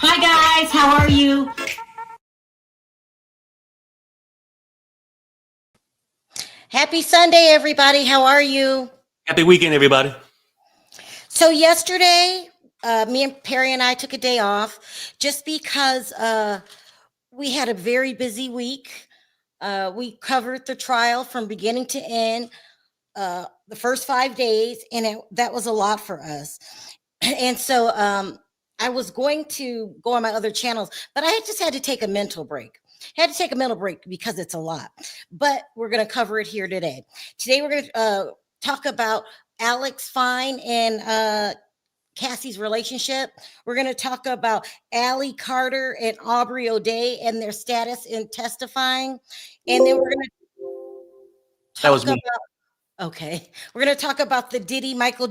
Hi guys, how are you? Happy Sunday, everybody. How are you? Happy weekend, everybody. So yesterday, me and Perry and I took a day off just because we had a very busy week. We covered the trial from beginning to end, the first 5 days, and that was a lot for us. And so I was going to go on my other channels, but I just had to take a mental break. Had to take a mental break because it's a lot, but we're going to cover it here today. Today we're going to talk about Alex Fine and Cassie's relationship. We're going to talk about Allie Carter and Aubrey O'Day and their status in testifying, and then we're going to talk about. Okay, we're going to talk about the Diddy Michael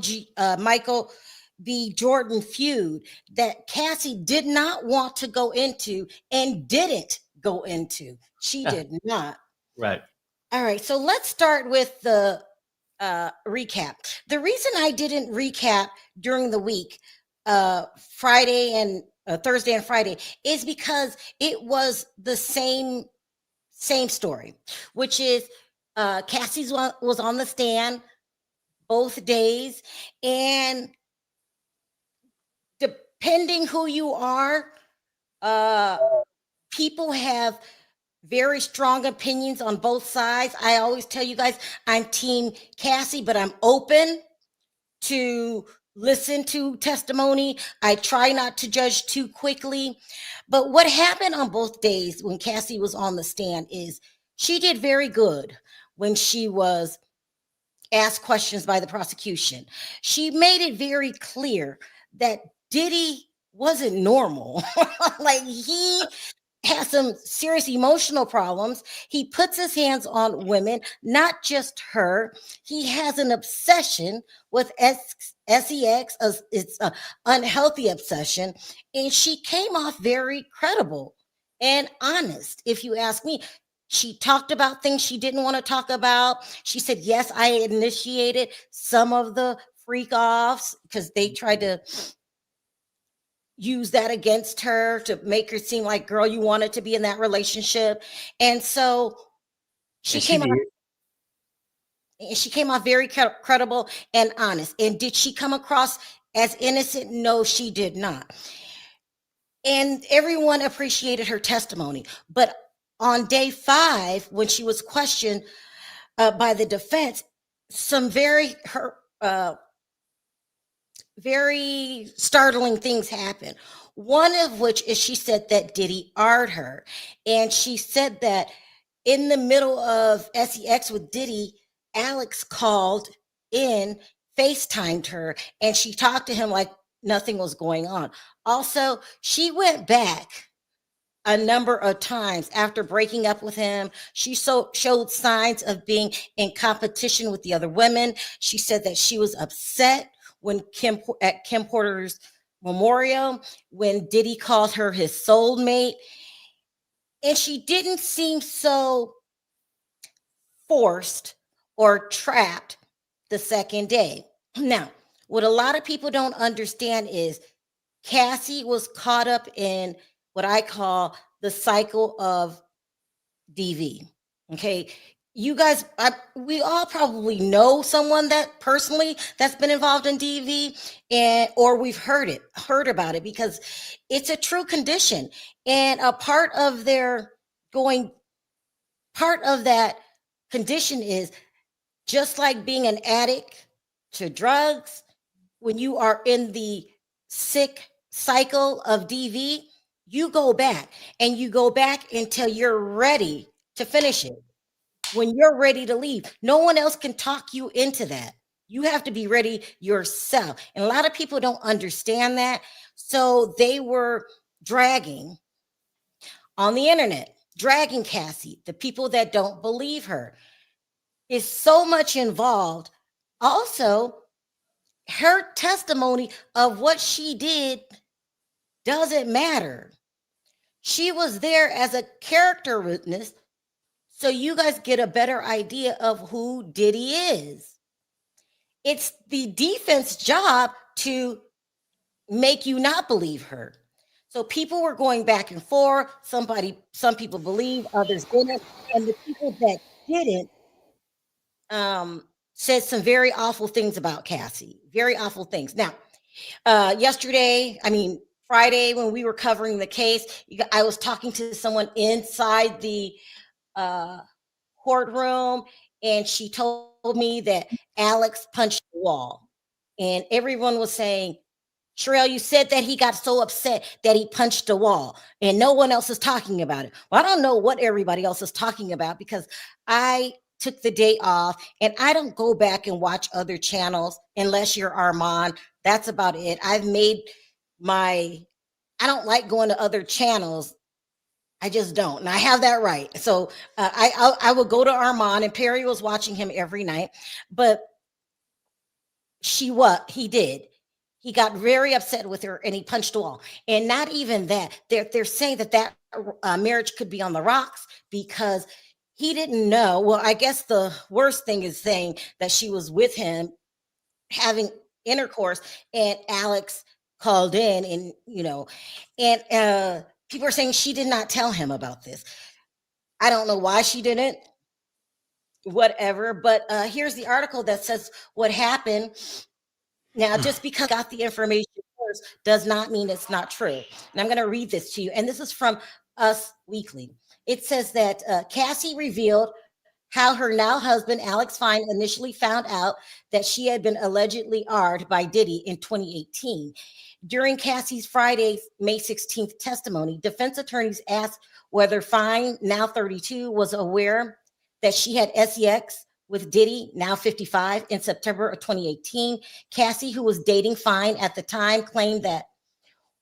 B. Jordan feud that Cassie did not want to go into and didn't go into. She did not. Right. All right, so let's start with the recap. The reason I didn't recap during the week, Friday and Thursday and Friday, is because it was the same story, which is Cassie's was on the stand both days, and depending who you are, people have very strong opinions on both sides. I always tell you guys, I'm team Cassie, but I'm open to listen to testimony. I try not to judge too quickly. But what happened on both days when Cassie was on the stand is she did very good when she was asked questions by the prosecution. She made it very clear that Diddy wasn't normal. Like, he has some serious emotional problems. He puts his hands on women, not just her. He has an obsession with sex. It's an unhealthy obsession. And she came off very credible and honest, if you ask me. She talked about things she didn't want to talk about. She said, yes, I initiated some of the freak offs because they tried to use that against her to make her seem like, girl, you wanted to be in that relationship. And so she came off very credible and honest. And did she come across as innocent? No, she did not. And everyone appreciated her testimony. But on day 5, when she was questioned by the defense, some very startling things happened. One of which is she said that Diddy arred her. And she said that in the middle of sex with Diddy, Alex called in, FaceTimed her, and she talked to him like nothing was going on. Also, she went back a number of times after breaking up with him. She showed signs of being in competition with the other women. She said that she was upset when at Kim Porter's memorial, when Diddy called her his soulmate. And she didn't seem so forced or trapped the second day. Now, what a lot of people don't understand is Cassie was caught up in what I call the cycle of DV. Okay. You guys, we all probably know someone that personally that's been involved in DV, or we've heard about it, because it's a true condition. And a part of that condition is just like being an addict to drugs. When you are in the sick cycle of DV, you go back until you're ready to finish it. When you're ready to leave, no one else can talk you into that. You have to be ready yourself. And a lot of people don't understand that. So they were dragging on the internet, dragging Cassie, the people that don't believe her. Is so much involved. Also, her testimony of what she did doesn't matter. She was there as a character witness, so you guys get a better idea of who Diddy is. It's the defense job to make you not believe her. So people were going back and forth. Some people believe, others didn't, and the people that didn't said some very awful things about Cassie. Very awful things. Now, Friday when we were covering the case, I was talking to someone inside the uh, courtroom, and she told me that Alex punched the wall, and everyone was saying, Sharrell, you said that he got so upset that he punched a wall and no one else is talking about it. Well, I don't know what everybody else is talking about because I took the day off and I don't go back and watch other channels unless you're Armand. That's about it. I don't like going to other channels. I just don't. And I have that right. So I will go to Armand, and Perry was watching him every night, but he did. He got very upset with her and he punched a wall. And not even that, they're saying that marriage could be on the rocks because he didn't know. Well, I guess the worst thing is saying that she was with him having intercourse, and Alex called in, and people are saying she did not tell him about this. I don't know why she didn't, whatever, but here's the article that says what happened. Now, just because I got the information first does not mean it's not true. And I'm going to read this to you. And this is from Us Weekly. It says that Cassie revealed how her now husband, Alex Fine, initially found out that she had been allegedly AR'd by Diddy in 2018. During Cassie's Friday, May 16th testimony, defense attorneys asked whether Fine, now 32, was aware that she had sex with Diddy, now 55, in September of 2018. Cassie, who was dating Fine at the time, claimed that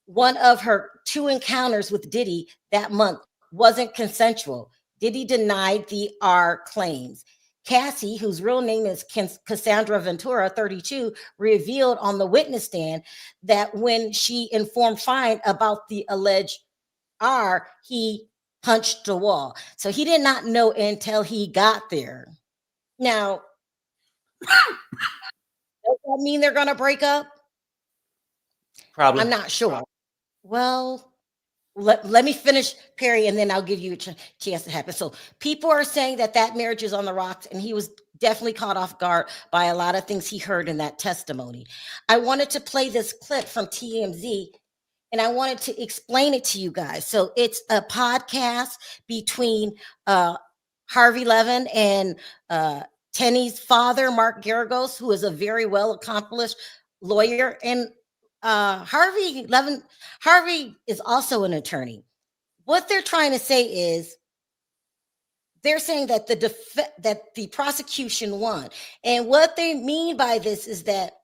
one of her 2 encounters with Diddy that month wasn't consensual. Diddy denied the R claims. Cassie, whose real name is Cassandra Ventura, 32, revealed on the witness stand that when she informed Fine about the alleged R, he punched the wall. So he did not know until he got there. Now, does that mean they're going to break up? Probably. I'm not sure. Well, let me finish, Perry, and then I'll give you a chance to happen. So people are saying that marriage is on the rocks, and he was definitely caught off guard by a lot of things he heard in that testimony. I wanted to play this clip from TMZ, and I wanted to explain it to you guys. So it's a podcast between Harvey Levin and Tenny's father, Mark Garagos, who is a very well accomplished lawyer, and Harvey is also an attorney. What they're trying to say is they're saying that that the prosecution won, and what they mean by this is that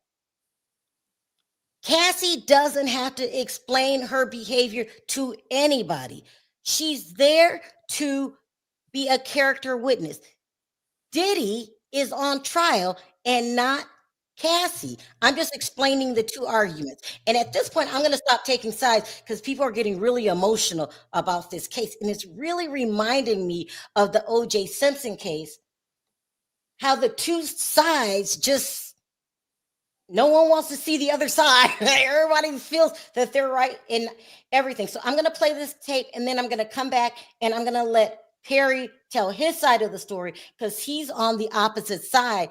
Cassie doesn't have to explain her behavior to anybody. She's there to be a character witness. Diddy is on trial and not Cassie. I'm just explaining the two arguments. And at this point, I'm going to stop taking sides because people are getting really emotional about this case. And it's really reminding me of the O.J. Simpson case, how the two sides just, no one wants to see the other side. Everybody feels that they're right in everything. So I'm going to play this tape, and then I'm going to come back and I'm going to let Perry tell his side of the story because he's on the opposite side.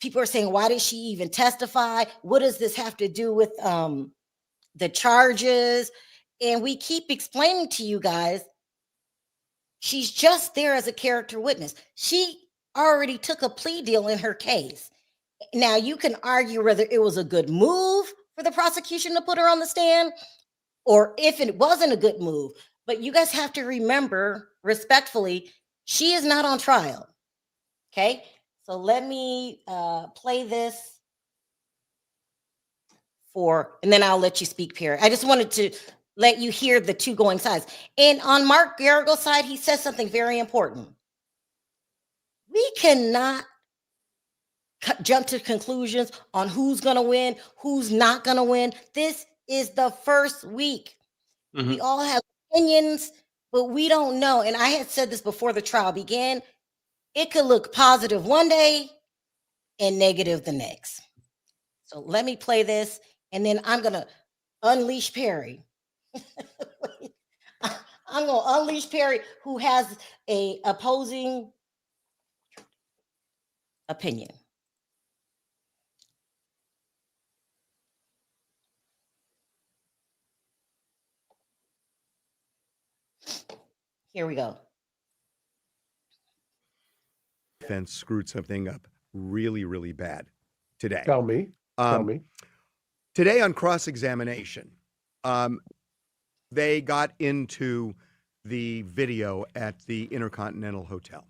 People are saying, why did she even testify? What does this have to do with the charges? And we keep explaining to you guys, she's just there as a character witness. She already took a plea deal in her case. Now, you can argue whether it was a good move for the prosecution to put her on the stand or if it wasn't a good move. But you guys have to remember, respectfully, she is not on trial. Okay? So let me play this and then I'll let you speak, Perry. I just wanted to let you hear the two going sides. And on Mark Garrigo's side, he says something very important. We cannot jump to conclusions on who's going to win, who's not going to win. This is the first week. Mhm. We all have opinions, but we don't know. And I had said this before the trial began. It could look positive one day and negative the next. So let me play this, and then I'm going to unleash Perry. I'm going to unleash Perry, who has a opposing opinion. Here we go. Defense screwed something up really, really bad today. Tell me. Today on cross-examination, they got into the video at the Intercontinental Hotel,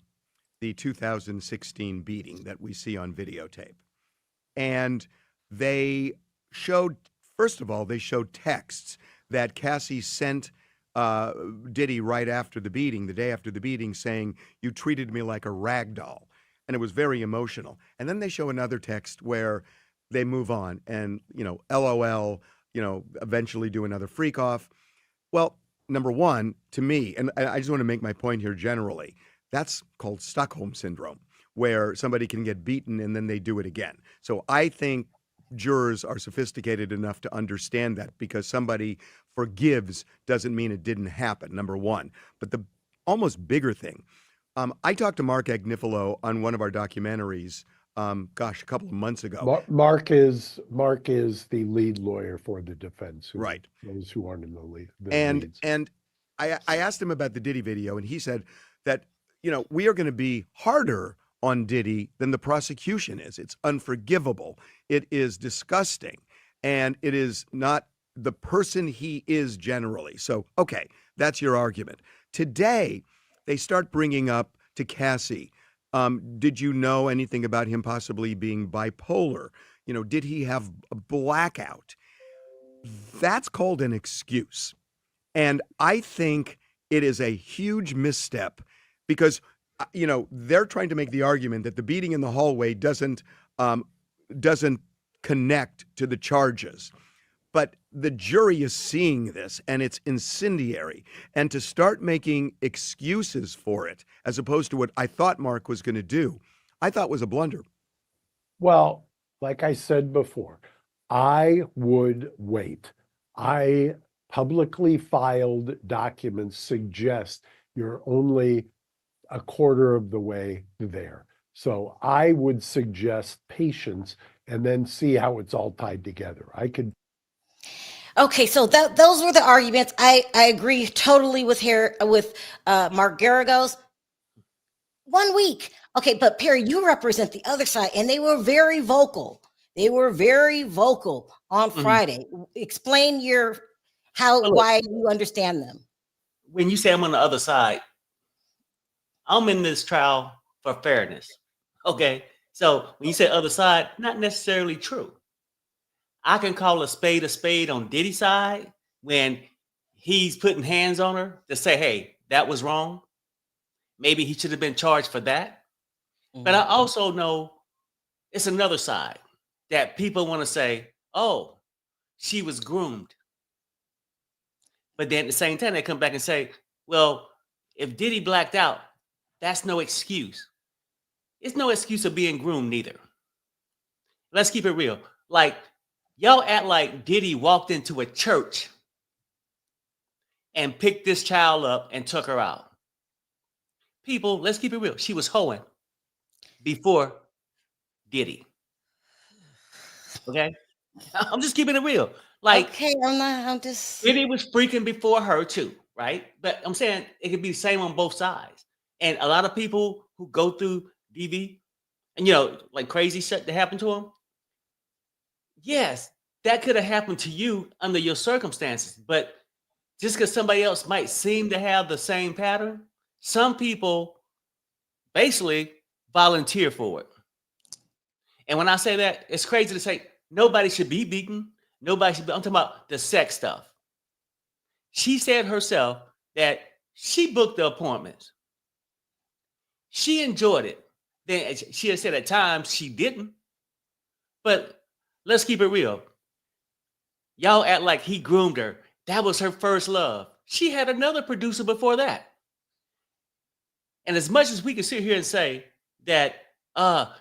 the 2016 beating that we see on videotape. And they showed, first of all, they showed texts that Cassie sent Diddy right after the beating, the day after the beating, saying, "You treated me like a rag doll." And it was very emotional. And then they show another text where they move on and, LOL, eventually do another freak off. Well, number one, to me, and I just want to make my point here generally, that's called Stockholm Syndrome, where somebody can get beaten and then they do it again. So I think jurors are sophisticated enough to understand that because somebody forgives doesn't mean it didn't happen, number one. But the almost bigger thing, I talked to Mark Agnifilo on one of our documentaries, a couple of months ago. Mark is the lead lawyer for the defense. Right. Those who aren't in the lead. And I asked him about the Diddy video, and he said that, we are going to be harder on Diddy than the prosecution is. It's unforgivable. It is disgusting. And it is not the person he is generally. So, okay, that's your argument. Today, they start bringing up to Cassie, did you know anything about him possibly being bipolar? Did he have a blackout? That's called an excuse. And I think it is a huge misstep because, they're trying to make the argument that the beating in the hallway doesn't connect to the charges. But the jury is seeing this, and it's incendiary. And to start making excuses for it, as opposed to what I thought Mark was going to do, I thought was a blunder. Well, like I said before, I would wait. I publicly filed documents suggest you're only a quarter of the way there. So I would suggest patience and then see how it's all tied together. Okay, so those were the arguments. I agree totally with Mark Garrigo's. 1 week. Okay, but Perry, you represent the other side, and they were very vocal. On Friday. Explain why you understand them. When you say I'm on the other side, I'm in this trial for fairness. Okay. So when you say other side, not necessarily true. I can call a spade on Diddy's side when he's putting hands on her to say, hey, that was wrong. Maybe he should have been charged for that. Mm-hmm. But I also know it's another side that people want to say, oh, she was groomed. But then at the same time, they come back and say, well, if Diddy blacked out, that's no excuse. It's no excuse of being groomed neither. Let's keep it real. Like, y'all act like Diddy walked into a church and picked this child up and took her out. People, let's keep it real. She was hoeing before Diddy. Okay? I'm just keeping it real. Like, okay, I'm just. Diddy was freaking before her too, right? But I'm saying it could be the same on both sides. And a lot of people who go through DV and, like crazy shit that happened to them. Yes, that could have happened to you under your circumstances. But just because somebody else might seem to have the same pattern, some people basically volunteer for it. And when I say that, it's crazy to say nobody should be beaten. Nobody should be. I'm talking about the sex stuff. She said herself that she booked the appointments. She enjoyed it. Then she had said at times she didn't. But let's keep it real. Y'all act like he groomed her. That was her first love. She had another producer before that. And as much as we can sit here and say that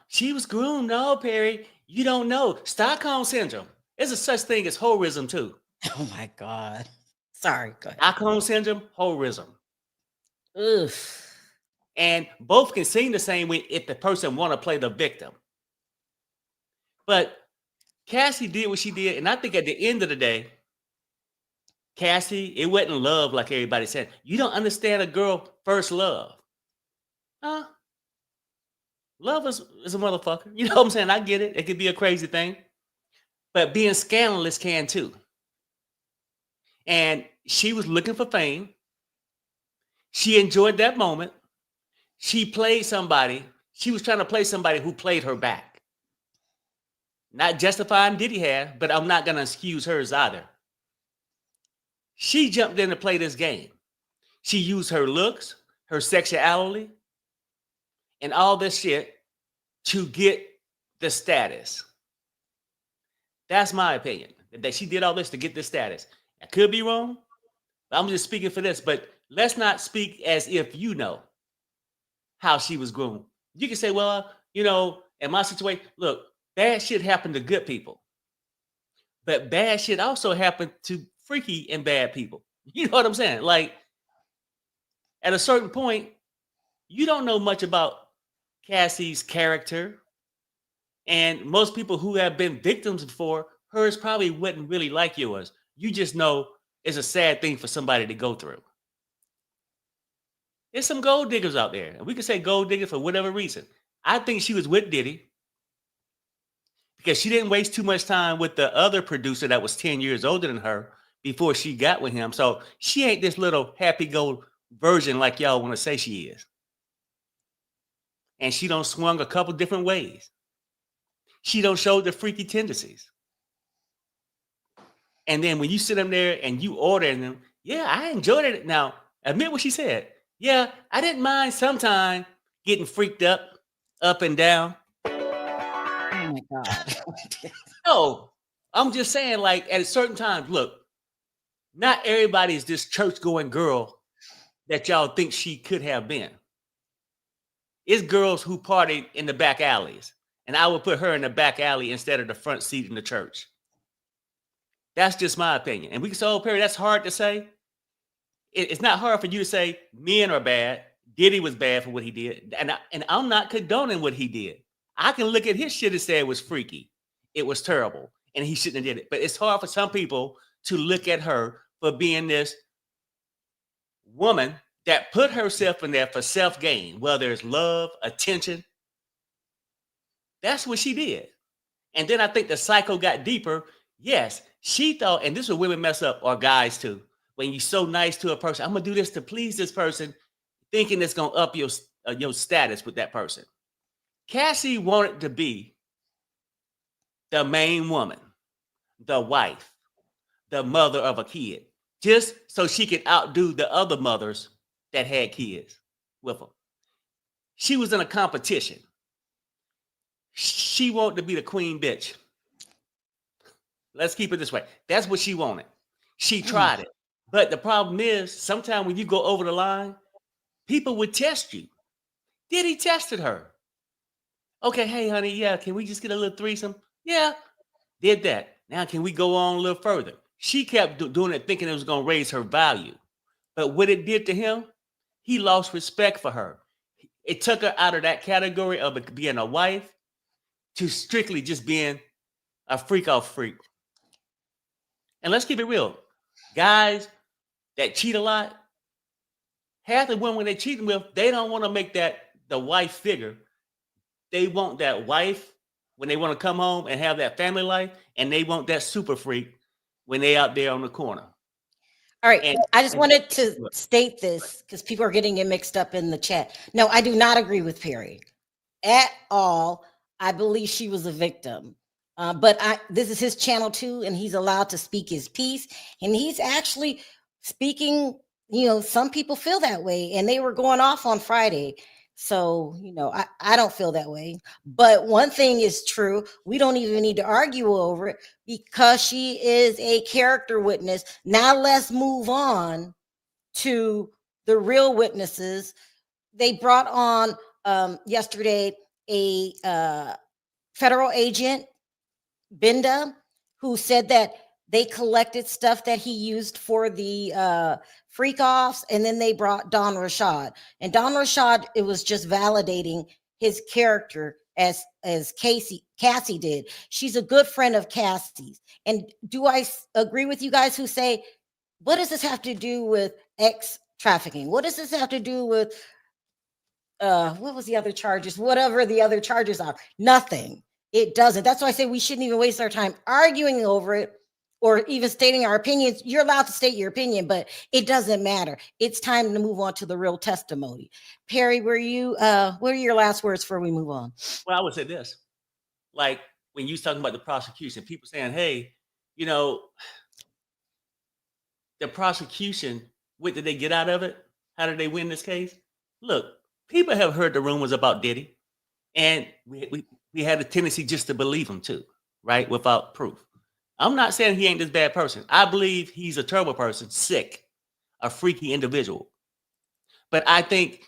she was groomed, no, Perry, you don't know. Stockholm syndrome. There's a such thing as whorism too. Oh my God. Sorry. Go ahead. Stockholm syndrome, whorism. Ugh. And both can seem the same way if the person want to play the victim. But Cassie did what she did, and I think at the end of the day, Cassie, it wasn't love like everybody said. You don't understand a girl first love. Huh? Love is a motherfucker. You know what I'm saying? I get it. It could be a crazy thing. But being scandalous can too. And she was looking for fame. She enjoyed that moment. She played somebody. She was trying to play somebody who played her back. Not justifying Diddy had, but I'm not going to excuse hers either. She jumped in to play this game. She used her looks, her sexuality, and all this shit to get the status. That's my opinion, that she did all this to get the status. I could be wrong, but I'm just speaking for this. But let's not speak as if you know how she was groomed. You can say, well, you know, in my situation, look, bad shit happened to good people. But bad shit also happened to freaky and bad people. You know what I'm saying? Like, at a certain point, you don't know much about Cassie's character. And most people who have been victims before, hers probably wouldn't really like yours. You just know it's a sad thing for somebody to go through. There's some gold diggers out there. And we can say gold digger for whatever reason. I think she was with Diddy because she didn't waste too much time with the other producer that was 10 years older than her before she got with him. So she ain't this little happy-go version like y'all want to say she is. And she done swung a couple different ways. She done showed the freaky tendencies. And then when you sit them there and you order them, yeah, I enjoyed it. Now, admit what she said. Yeah, I didn't mind sometime getting freaked up and down. Oh my God. No, I'm just saying, like, at a certain time, look, not everybody is this church-going girl that y'all think she could have been. It's girls who partied in the back alleys, and I would put her in the back alley instead of the front seat in the church. That's just my opinion. And we can say, oh, Perry, that's hard to say. It's not hard for you to say men are bad. Diddy was bad for what he did. And I'm not condoning what he did. I can look at his shit and say it was freaky. It was terrible. And he shouldn't have did it. But it's hard for some people to look at her for being this woman that put herself in there for self-gain, whether it's love, attention. That's what she did. And then I think the cycle got deeper. Yes, she thought, and this is where women mess up, or guys too, when you're so nice to a person, I'm going to do this to please this person, thinking it's going to up your status with that person. Cassie wanted to be the main woman, the wife, the mother of a kid, just so she could outdo the other mothers that had kids with them. She was in a competition. She wanted to be the queen bitch. Let's keep it this way. That's what she wanted. She tried it. But the problem is, sometimes when you go over the line, people would test you. Diddy tested her. Okay, hey, honey, yeah, can we just get a little threesome? Yeah, did that. Now, can we go on a little further? She kept doing it thinking it was going to raise her value. But what it did to him, he lost respect for her. It took her out of that category of being a wife to strictly just being a freak off freak. And let's keep it real. Guys that cheat a lot, half the women they cheating with, they don't want to make that the wife figure. They want that wife when they want to come home and have that family life, and they want that super freak when they out there on the corner. All right. I just wanted to state this because people are getting it mixed up in the chat. No, I do not agree with Perry at all. I believe she was a victim. But this is his channel too, and he's allowed to speak his piece. And he's actually speaking, some people feel that way, and they were going off on Friday. So, I don't feel that way. But one thing is true. We don't even need to argue over it because she is a character witness. Now let's move on to the real witnesses. They brought on yesterday a federal agent, Binda, who said that they collected stuff that he used for the freak offs, and then they brought Don Rashad. And Don Rashad, it was just validating his character as Cassie did. She's a good friend of Cassie's. And do I agree with you guys who say, what does this have to do with X trafficking? What does this have to do with what was the other charges? Whatever the other charges are, nothing. It doesn't. That's why I say we shouldn't even waste our time arguing over it or even stating our opinions. You're allowed to state your opinion, but it doesn't matter. It's time to move on to the real testimony. Perry, what are your last words before we move on? Well, I would say this, like when you was talking about the prosecution, people saying, hey, the prosecution, what did they get out of it? How did they win this case? Look, people have heard the rumors about Diddy, and we had a tendency just to believe him too, right? Without proof. I'm not saying he ain't this bad person. I believe he's a terrible person, sick, a freaky individual. But I think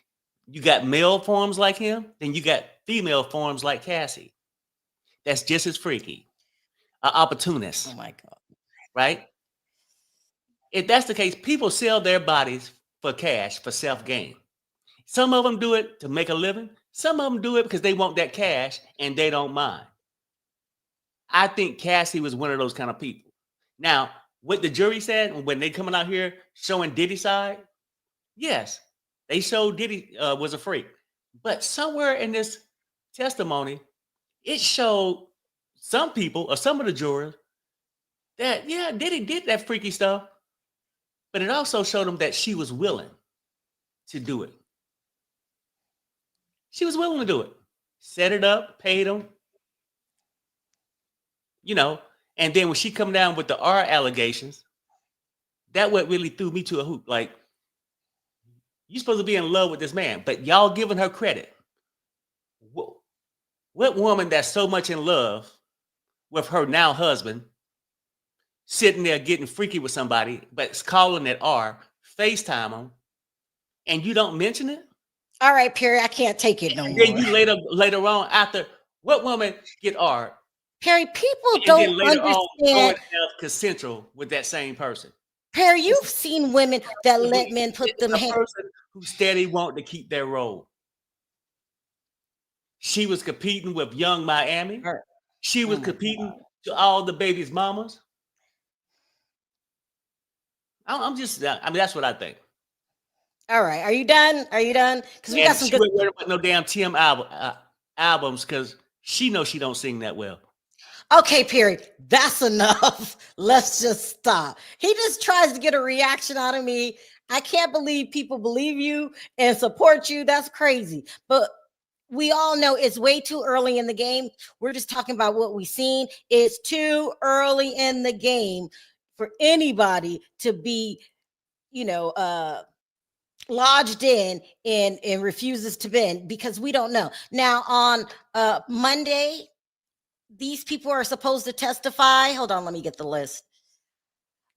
you got male forms like him, then you got female forms like Cassie. That's just as freaky, an opportunist. Oh my God. Right? If that's the case, people sell their bodies for cash, for self-gain. Some of them do it to make a living. Some of them do it because they want that cash and they don't mind. I think Cassie was one of those kind of people. Now, what the jury said when they coming out here showing Diddy's side, yes, they showed Diddy was a freak. But somewhere in this testimony, it showed some people or some of the jurors that, yeah, Diddy did that freaky stuff. But it also showed them that she was willing to do it. She was willing to do it. Set it up, paid him. And then when she come down with the R allegations, that what really threw me to a hoop. Like, you're supposed to be in love with this man, but y'all giving her credit. What woman that's so much in love with her now husband, sitting there getting freaky with somebody, but it's calling it R, FaceTime him, and you don't mention it? All right, Perry, I can't take it no more. Then you later on, after, what woman get R? Perry, people And don't then later understand. on, going consensual with that same person. Perry, you've seen women that let men put them a person who steady want to keep their role. She was competing with Young Miami. She was competing to all the baby's mamas. That's what I think. All right. Are you done? Because we got some she good. She wasn't about no damn Tim albums because she knows she don't sing that well. Okay, Perry, that's enough. Let's just stop. He just tries to get a reaction out of me. I can't believe people believe you and support you. That's crazy. But we all know it's way too early in the game. We're just talking about what we've seen. It's too early in the game for anybody to be, lodged in and refuses to bend because we don't know. Now on Monday, these people are supposed to testify. Hold on, let me get the list.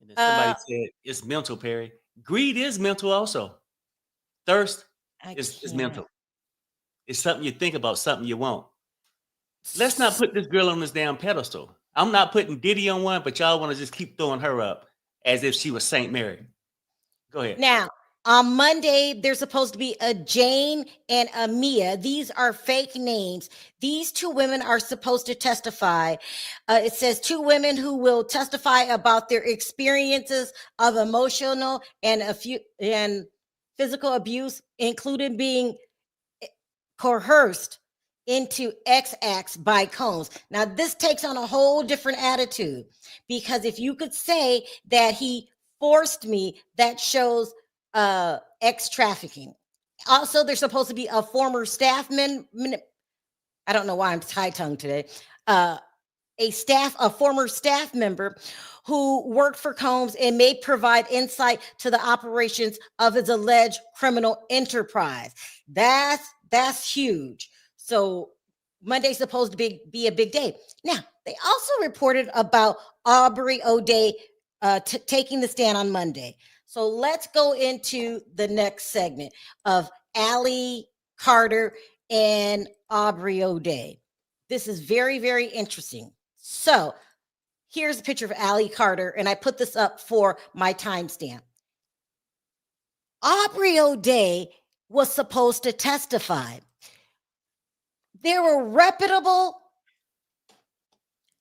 And then somebody said it's mental, Perry. Greed is mental also. Thirst is mental. It's something you think about, something you want. Let's not put this girl on this damn pedestal. I'm not putting Diddy on one, but y'all want to just keep throwing her up as if she was Saint Mary. Go ahead. Now, on Monday, there's supposed to be a Jane and a Mia. These are fake names. These two women are supposed to testify. It says two women who will testify about their experiences of emotional and physical abuse, including being coerced into X acts by Combs. Now, this takes on a whole different attitude because if you could say that he forced me, that shows X trafficking. Also, there's supposed to be a former staff I don't know why I'm high-tongued today. A former staff member who worked for Combs and may provide insight to the operations of his alleged criminal enterprise. That's huge. So Monday's supposed to be a big day. Now, they also reported about Aubrey O'Day taking the stand on Monday. So let's go into the next segment of Allie Carter and Aubrey O'Day. This is very, very interesting. So here's a picture of Allie Carter, and I put this up for my timestamp. Aubrey O'Day was supposed to testify. There were reputable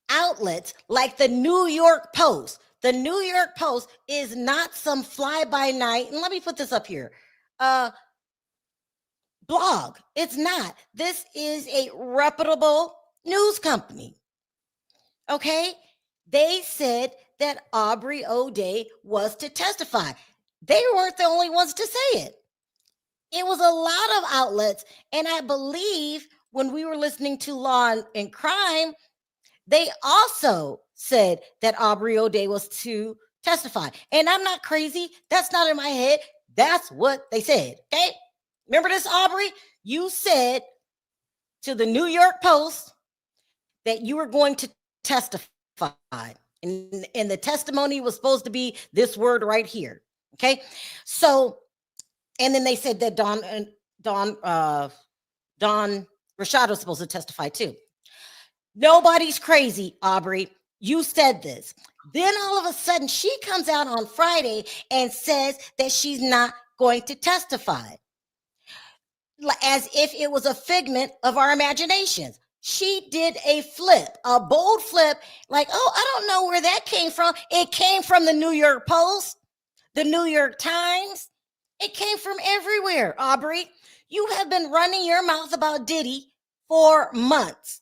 outlets like the New York Post. The New York Post is not some fly-by-night, and let me put this up here, blog. It's not. This is a reputable news company. Okay? They said that Aubrey O'Day was to testify. They weren't the only ones to say it. It was a lot of outlets, and I believe when we were listening to Law and Crime, they also said that Aubrey O'Day was to testify. And I'm not crazy. That's not in my head. That's what they said. Okay? Remember this, Aubrey? You said to the New York Post that you were going to testify. And the testimony was supposed to be this word right here. Okay? So, and then they said that Don Rashad was supposed to testify too. Nobody's crazy, Aubrey. You said this. Then all of a sudden, she comes out on Friday and says that she's not going to testify, as if it was a figment of our imaginations. She did a flip, a bold flip, like, oh, I don't know where that came from. It came from the New York Post, the New York Times. It came from everywhere, Aubrey. You have been running your mouth about Diddy for months.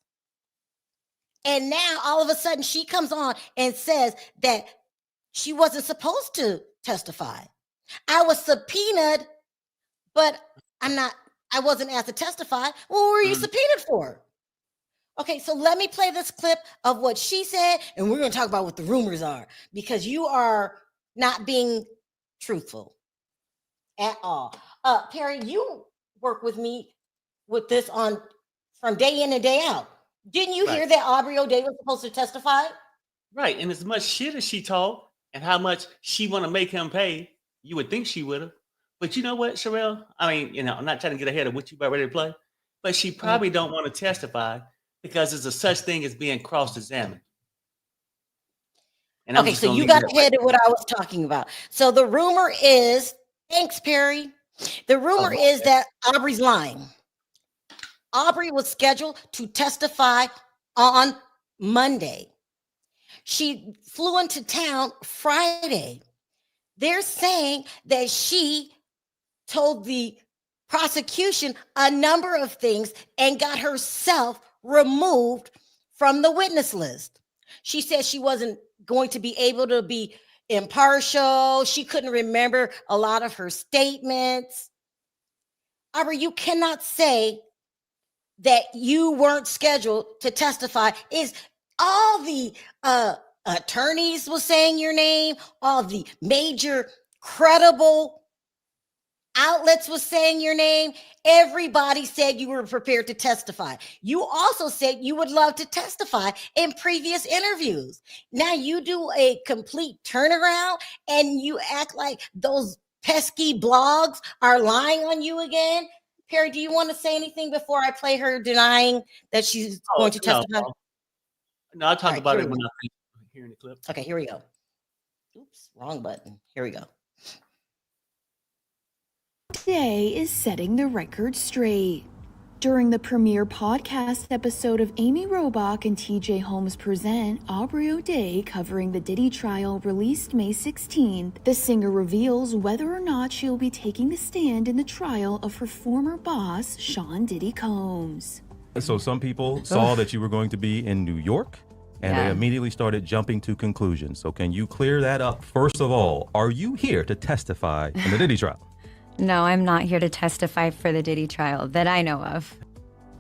And now all of a sudden she comes on and says that she wasn't supposed to testify. I was subpoenaed, but I wasn't asked to testify. Well, what were you subpoenaed for? Okay, so let me play this clip of what she said, and we're going to talk about what the rumors are, because you are not being truthful at all. Perry, you work with me with this from day in and day out. Didn't you hear that Aubrey O'Day was supposed to testify? Right, and as much shit as she talked and how much she want to make him pay, you would think she would have. But you know what, Sharrell? I mean, I'm not trying to get ahead of what you about ready to play, but she probably don't want to testify because there's a such thing as being cross-examined. And okay, so you got ahead of what I was talking about. So the rumor is, thanks, Perry. The rumor is that Aubrey's lying. Aubrey was scheduled to testify on Monday. She flew into town Friday. They're saying that she told the prosecution a number of things and got herself removed from the witness list. She said she wasn't going to be able to be impartial. She couldn't remember a lot of her statements. Aubrey, you cannot say that you weren't scheduled to testify. Is all the attorneys was saying your name, all the major credible outlets was saying your name. Everybody said you were prepared to testify. You also said you would love to testify in previous interviews. Now you do a complete turnaround and you act like those pesky blogs are lying on you again. Perry, do you want to say anything before I play her denying that she's going to testify? No, I'll talk about it when I'm hearing the clip. Okay, here we go. Oops, wrong button. Here we go. Today is setting the record straight. During the premiere podcast episode of Amy Robach and TJ Holmes Present Aubrey O'Day covering the Diddy trial released May 16th, the singer reveals whether or not she'll be taking the stand in the trial of her former boss, Sean Diddy Combs. So some people saw that you were going to be in New York, and they immediately started jumping to conclusions. So can you clear that up? First of all, are you here to testify in the Diddy trial? No, I'm not here to testify for the Diddy trial that I know of.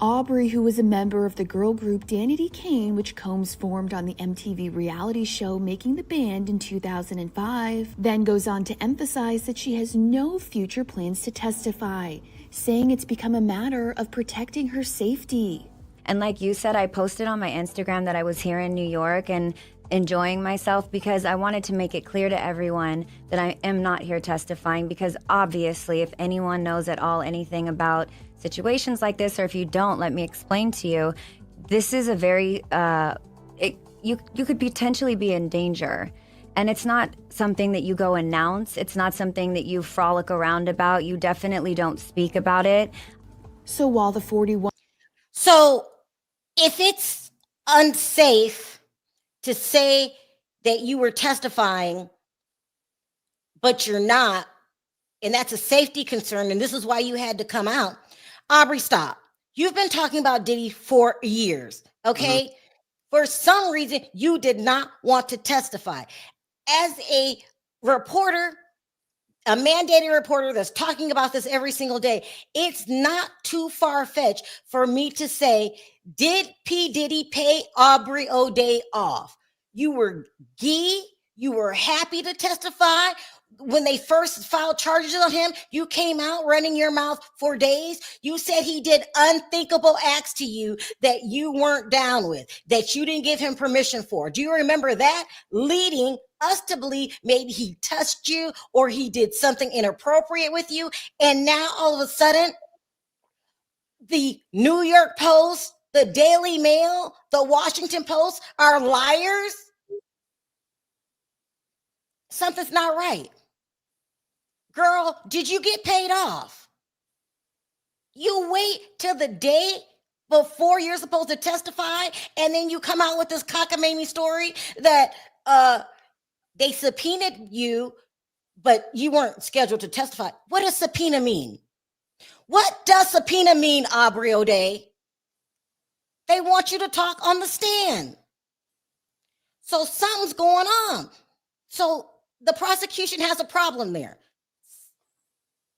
Aubrey, who was a member of the girl group Danity Kane, which Combs formed on the MTV reality show Making the Band in 2005, then goes on to emphasize that she has no future plans to testify, saying it's become a matter of protecting her safety. And like you said, I posted on my Instagram that I was here in New York and enjoying myself because I wanted to make it clear to everyone that I am not here testifying, because obviously if anyone knows at all anything about situations like this, or if you don't, let me explain to you, this is a very, you could potentially be in danger. And it's not something that you go announce. It's not something that you frolic around about. You definitely don't speak about it. So while the 41... So if it's unsafe to say that you were testifying, but you're not, and that's a safety concern, and this is why you had to come out, Aubrey, stop. You've been talking about Diddy for years, okay? Mm-hmm. For some reason, you did not want to testify. As a reporter, a mandated reporter that's talking about this every single day, it's not too far-fetched for me to say, did P. Diddy pay Aubrey O'Day off? You were you were happy to testify. When they first filed charges on him, you came out running your mouth for days. You said he did unthinkable acts to you that you weren't down with, that you didn't give him permission for. Do you remember that? Leading us to believe maybe he touched you or he did something inappropriate with you. And now all of a sudden, the New York Post, the Daily Mail, the Washington Post are liars. Something's not right. Girl, did you get paid off? You wait till the day before you're supposed to testify, and then you come out with this cockamamie story that they subpoenaed you, but you weren't scheduled to testify. What does subpoena mean? What does subpoena mean, Aubrey O'Day? They want you to talk on the stand. So something's going on. So the prosecution has a problem there.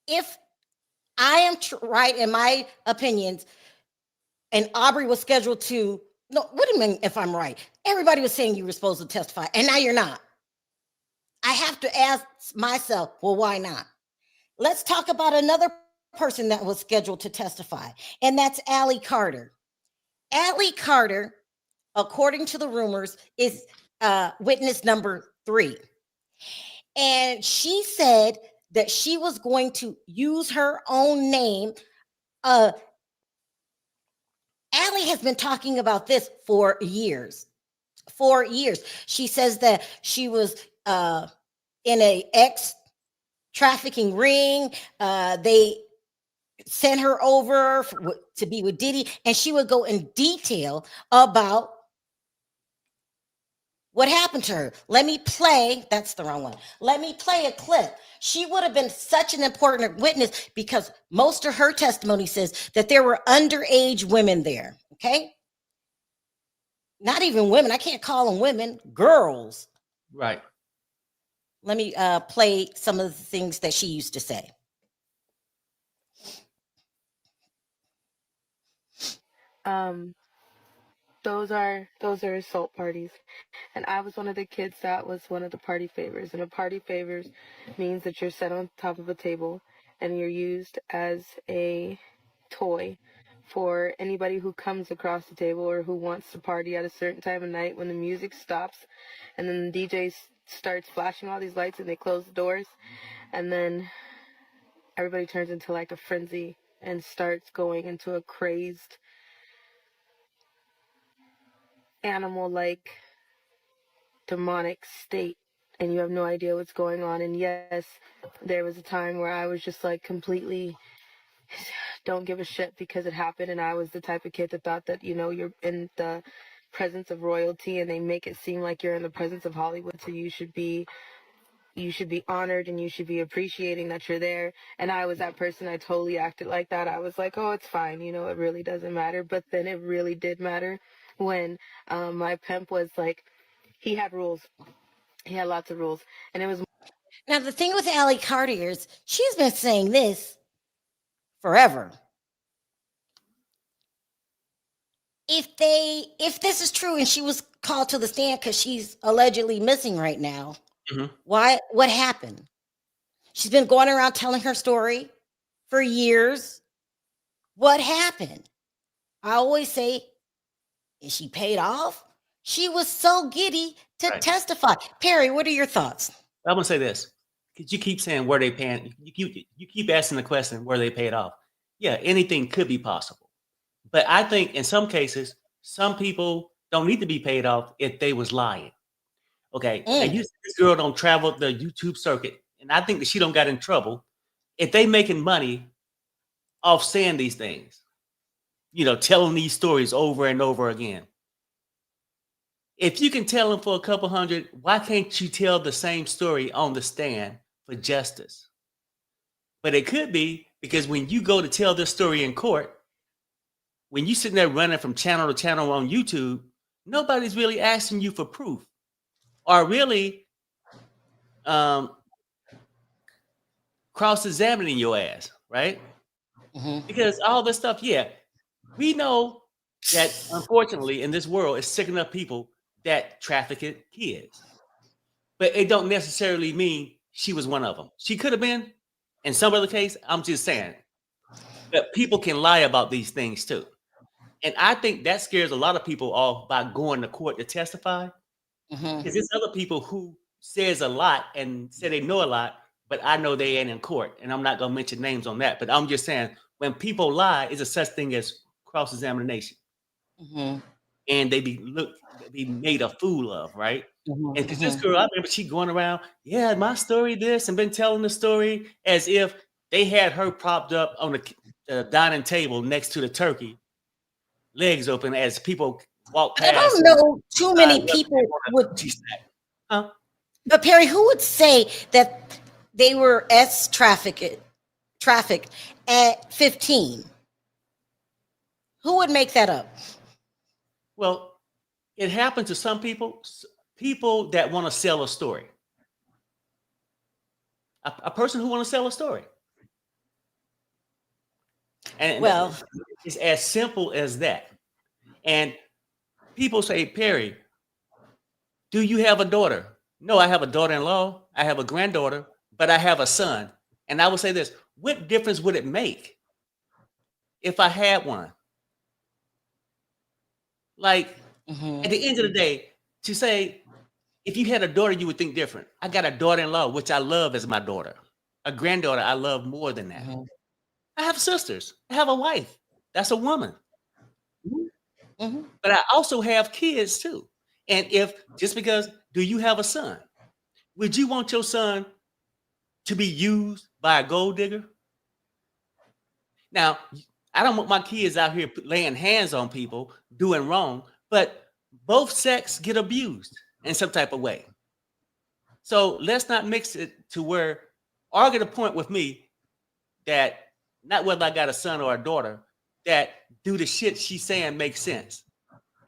If I am right in my opinions, and Aubrey was scheduled to, no, what do you mean if I'm right? Everybody was saying you were supposed to testify, and now you're not. I have to ask myself, well, why not? Let's talk about another person that was scheduled to testify, and that's Allie Carter. Allie Carter, according to the rumors, is witness number 3. And she said that she was going to use her own name. Allie has been talking about this for years. For years. She says that she was in a ex-trafficking ring. They sent her over to be with Diddy, and she would go in detail about what happened to her. Let me play, that's the wrong one. Let me play a clip. She would have been such an important witness because most of her testimony says that there were underage women there, okay? Not even women, I can't call them women, girls. Right. Let me play some of the things that she used to say. Those are assault parties. And I was one of the kids that was one of the party favors. And a party favors means that you're set on top of a table and you're used as a toy for anybody who comes across the table or who wants to party at a certain time of night when the music stops and then the DJ starts flashing all these lights and they close the doors. And then everybody turns into like a frenzy and starts going into a crazed animal-like demonic state, and you have no idea what's going on. And yes, there was a time where I was just like completely don't give a shit because it happened, and I was the type of kid that thought that, you know, you're in the presence of royalty and they make it seem like you're in the presence of Hollywood, so you should be honored and you should be appreciating that you're there. And I was that person. I totally acted like that. I was like, oh, it's fine, you know, it really doesn't matter. But then it really did matter when my pimp was like, he had rules. He had lots of rules. And it was... Now, the thing with Allie Carter is she's been saying this forever. if this is true and she was called to the stand because she's allegedly missing right now, what happened? She's been going around telling her story for years. What happened? I always say, is she paid off? She was so giddy to testify. Perry, what are your thoughts? I'm gonna say this, because you keep saying where they paying. You keep asking the question where they paid off. Yeah, anything could be possible, but I think in some cases, some people don't need to be paid off if they was lying. Okay, and you said this girl don't travel the YouTube circuit, and I think that she don't got in trouble if they making money off saying these things. Telling these stories over and over again. If you can tell them for a couple hundred, why can't you tell the same story on the stand for justice? But it could be because when you go to tell this story in court, when you sitting there running from channel to channel on YouTube, nobody's really asking you for proof or really cross-examining your ass, right? Because all this stuff, we know that unfortunately in this world it's sick enough people that traffic kids, but it don't necessarily mean she was one of them. She could have been in some other case. I'm just saying that people can lie about these things too, and I think that scares a lot of people off by going to court to testify, because there's other people who says a lot and say they know a lot, but I know they ain't in court, and I'm not gonna mention names on that. But I'm just saying when people lie, is a such thing as cross-examination. And they be made a fool of, right? And because this girl, I remember she going around, my story this, and been telling the story as if they had her propped up on the dining table next to the turkey, legs open as people walk past. I don't know too many people would. But Perry, who would say that they were trafficked at 15? Who would make that up? Well, it happens to some people that want to sell a story. A person who want to sell a story. And well, it's as simple as that. And people say, Perry, do you have a daughter? No, I have a daughter-in-law. I have a granddaughter, but I have a son. And I would say this, what difference would it make if I had one? Like, at the end of the day, to say, if you had a daughter, you would think different. I got a daughter-in-law, which I love as my daughter. A granddaughter, I love more than that. I have sisters. I have a wife. That's a woman. But I also have kids too. And do you have a son? Would you want your son to be used by a gold digger? Now, I don't want my kids out here laying hands on people, doing wrong, but both sex get abused in some type of way. So let's not mix it to where argue the point with me that not whether I got a son or a daughter, that do the shit she's saying makes sense.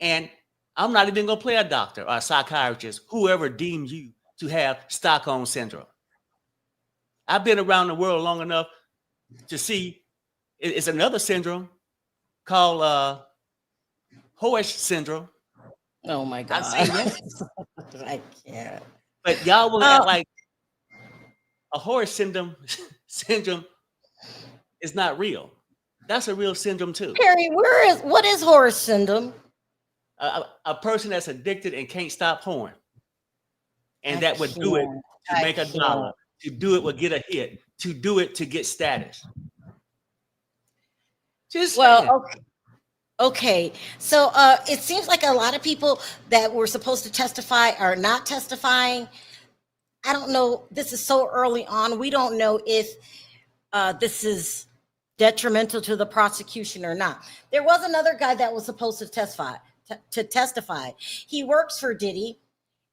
And I'm not even gonna play a doctor or a psychiatrist, whoever deemed you to have Stockholm syndrome. I've been around the world long enough to see it's another syndrome called horse syndrome. Oh my God. I've seen that. I can't. But y'all will act like a horse syndrome is not real. That's a real syndrome too. Perry, what is horse syndrome? A person that's addicted and can't stop whoring. And that would do it to make a dollar, to do it would get a hit, to do it to get status. Okay. So it seems like a lot of people that were supposed to testify are not testifying. I don't know. This is so early on. We don't know if this is detrimental to the prosecution or not. There was another guy that was supposed to testify. He works for Diddy,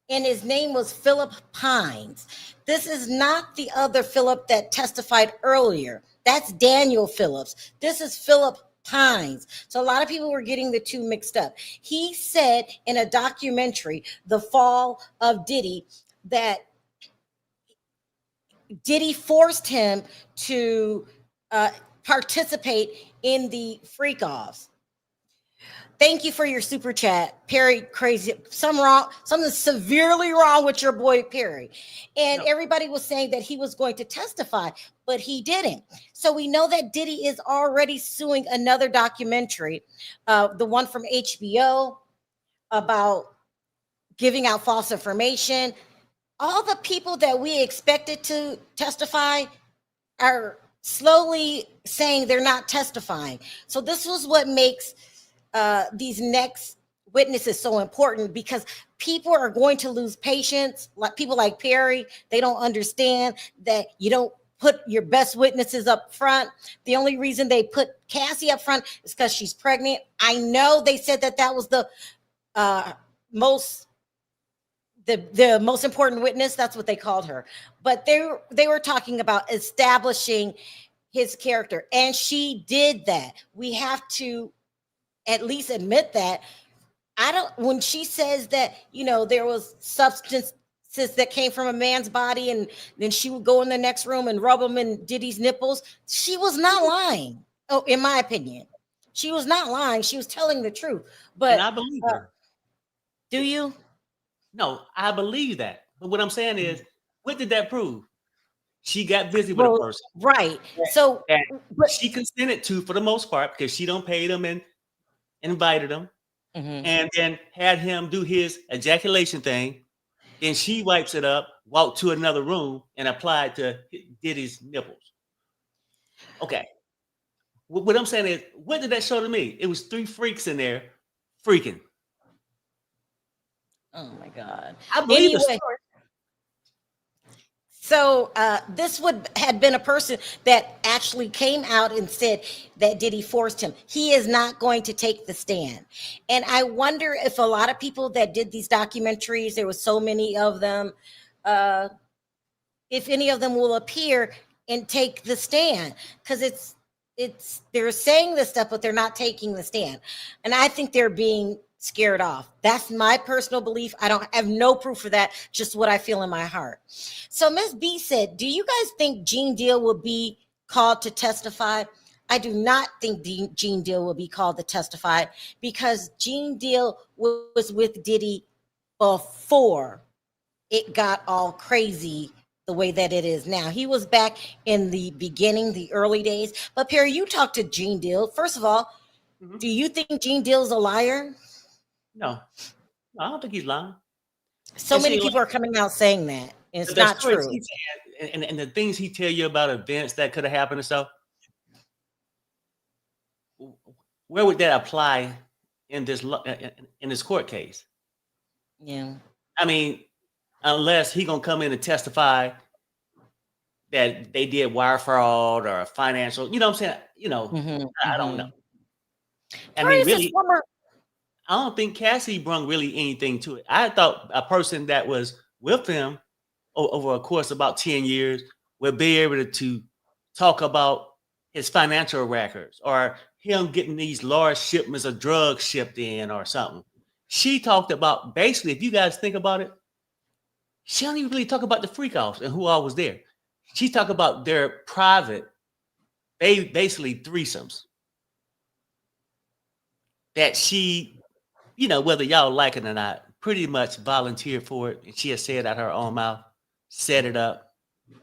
and his name was Philip Pines. This is not the other Philip that testified earlier. That's Daniel Phillips. This is Philip Pines. So a lot of people were getting the two mixed up. He said in a documentary, The Fall of Diddy, that Diddy forced him to participate in the freak-offs. Thank you for your super chat, Perry. Crazy, something severely wrong with your boy Perry. And No. everybody was saying that he was going to testify, but he didn't. So we know that Diddy is already suing another documentary, the one from HBO about giving out false information. All the people that we expected to testify are slowly saying they're not testifying. So this was what makes these next witnesses so important, because people are going to lose patience. Like people like Perry, they don't understand that you don't put your best witnesses up front. The only reason they put Cassie up front is because she's pregnant. I know they said that that was the most important witness. That's what they called her. But they were talking about establishing his character, and she did that. We have to at least admit that. When she says that, there was substances that came from a man's body, and then she would go in the next room and rub them in Diddy's nipples, she was not lying. Oh, in my opinion, she was not lying. She was telling the truth. But And I believe her. Do you? No, I believe that. But what I'm saying is, what did that prove? She got busy with a person. Right. So that she consented to, for the most part, because she don't pay them and invited him, and then had him do his ejaculation thing. Then she wipes it up, walked to another room, and applied to Diddy's nipples. Okay. What I'm saying is, what did that show to me? It was 3 freaks in there freaking. Oh my God. I believe the Anyway, story. so this had been a person that actually came out and said that Diddy forced him. He is not going to take the stand. And I wonder if a lot of people that did these documentaries, there was so many of them, if any of them will appear and take the stand, because they're saying this stuff, but they're not taking the stand. And I think they're being scared off. That's my personal belief. I don't have no proof for that, just what I feel in my heart. So Ms. B said, do you guys think Gene Deal will be called to testify? I do not think Gene Deal will be called to testify, because Gene Deal was with Diddy before it got all crazy the way that it is now. He was back in the beginning, the early days. But Perry, you talked to Gene Deal. First of all, do you think Gene Deal's a liar? No, I don't think he's lying. So many people are coming out saying that, and it's not true. And the things he tell you about events that could have happened and stuff, where would that apply in this court case? Yeah. I mean, unless he gonna come in and testify that they did wire fraud or financial, you know what I'm saying? I don't know. I mean, really, I don't think Cassie brung really anything to it. I thought a person that was with him over a course of about 10 years would be able to talk about his financial records or him getting these large shipments of drugs shipped in or something. She talked about, basically, if you guys think about it, she don't even really talk about the freak offs and who all was there. She talked about their private, basically threesomes that she, whether y'all like it or not, pretty much volunteered for it. And she has said out her own mouth, set it up,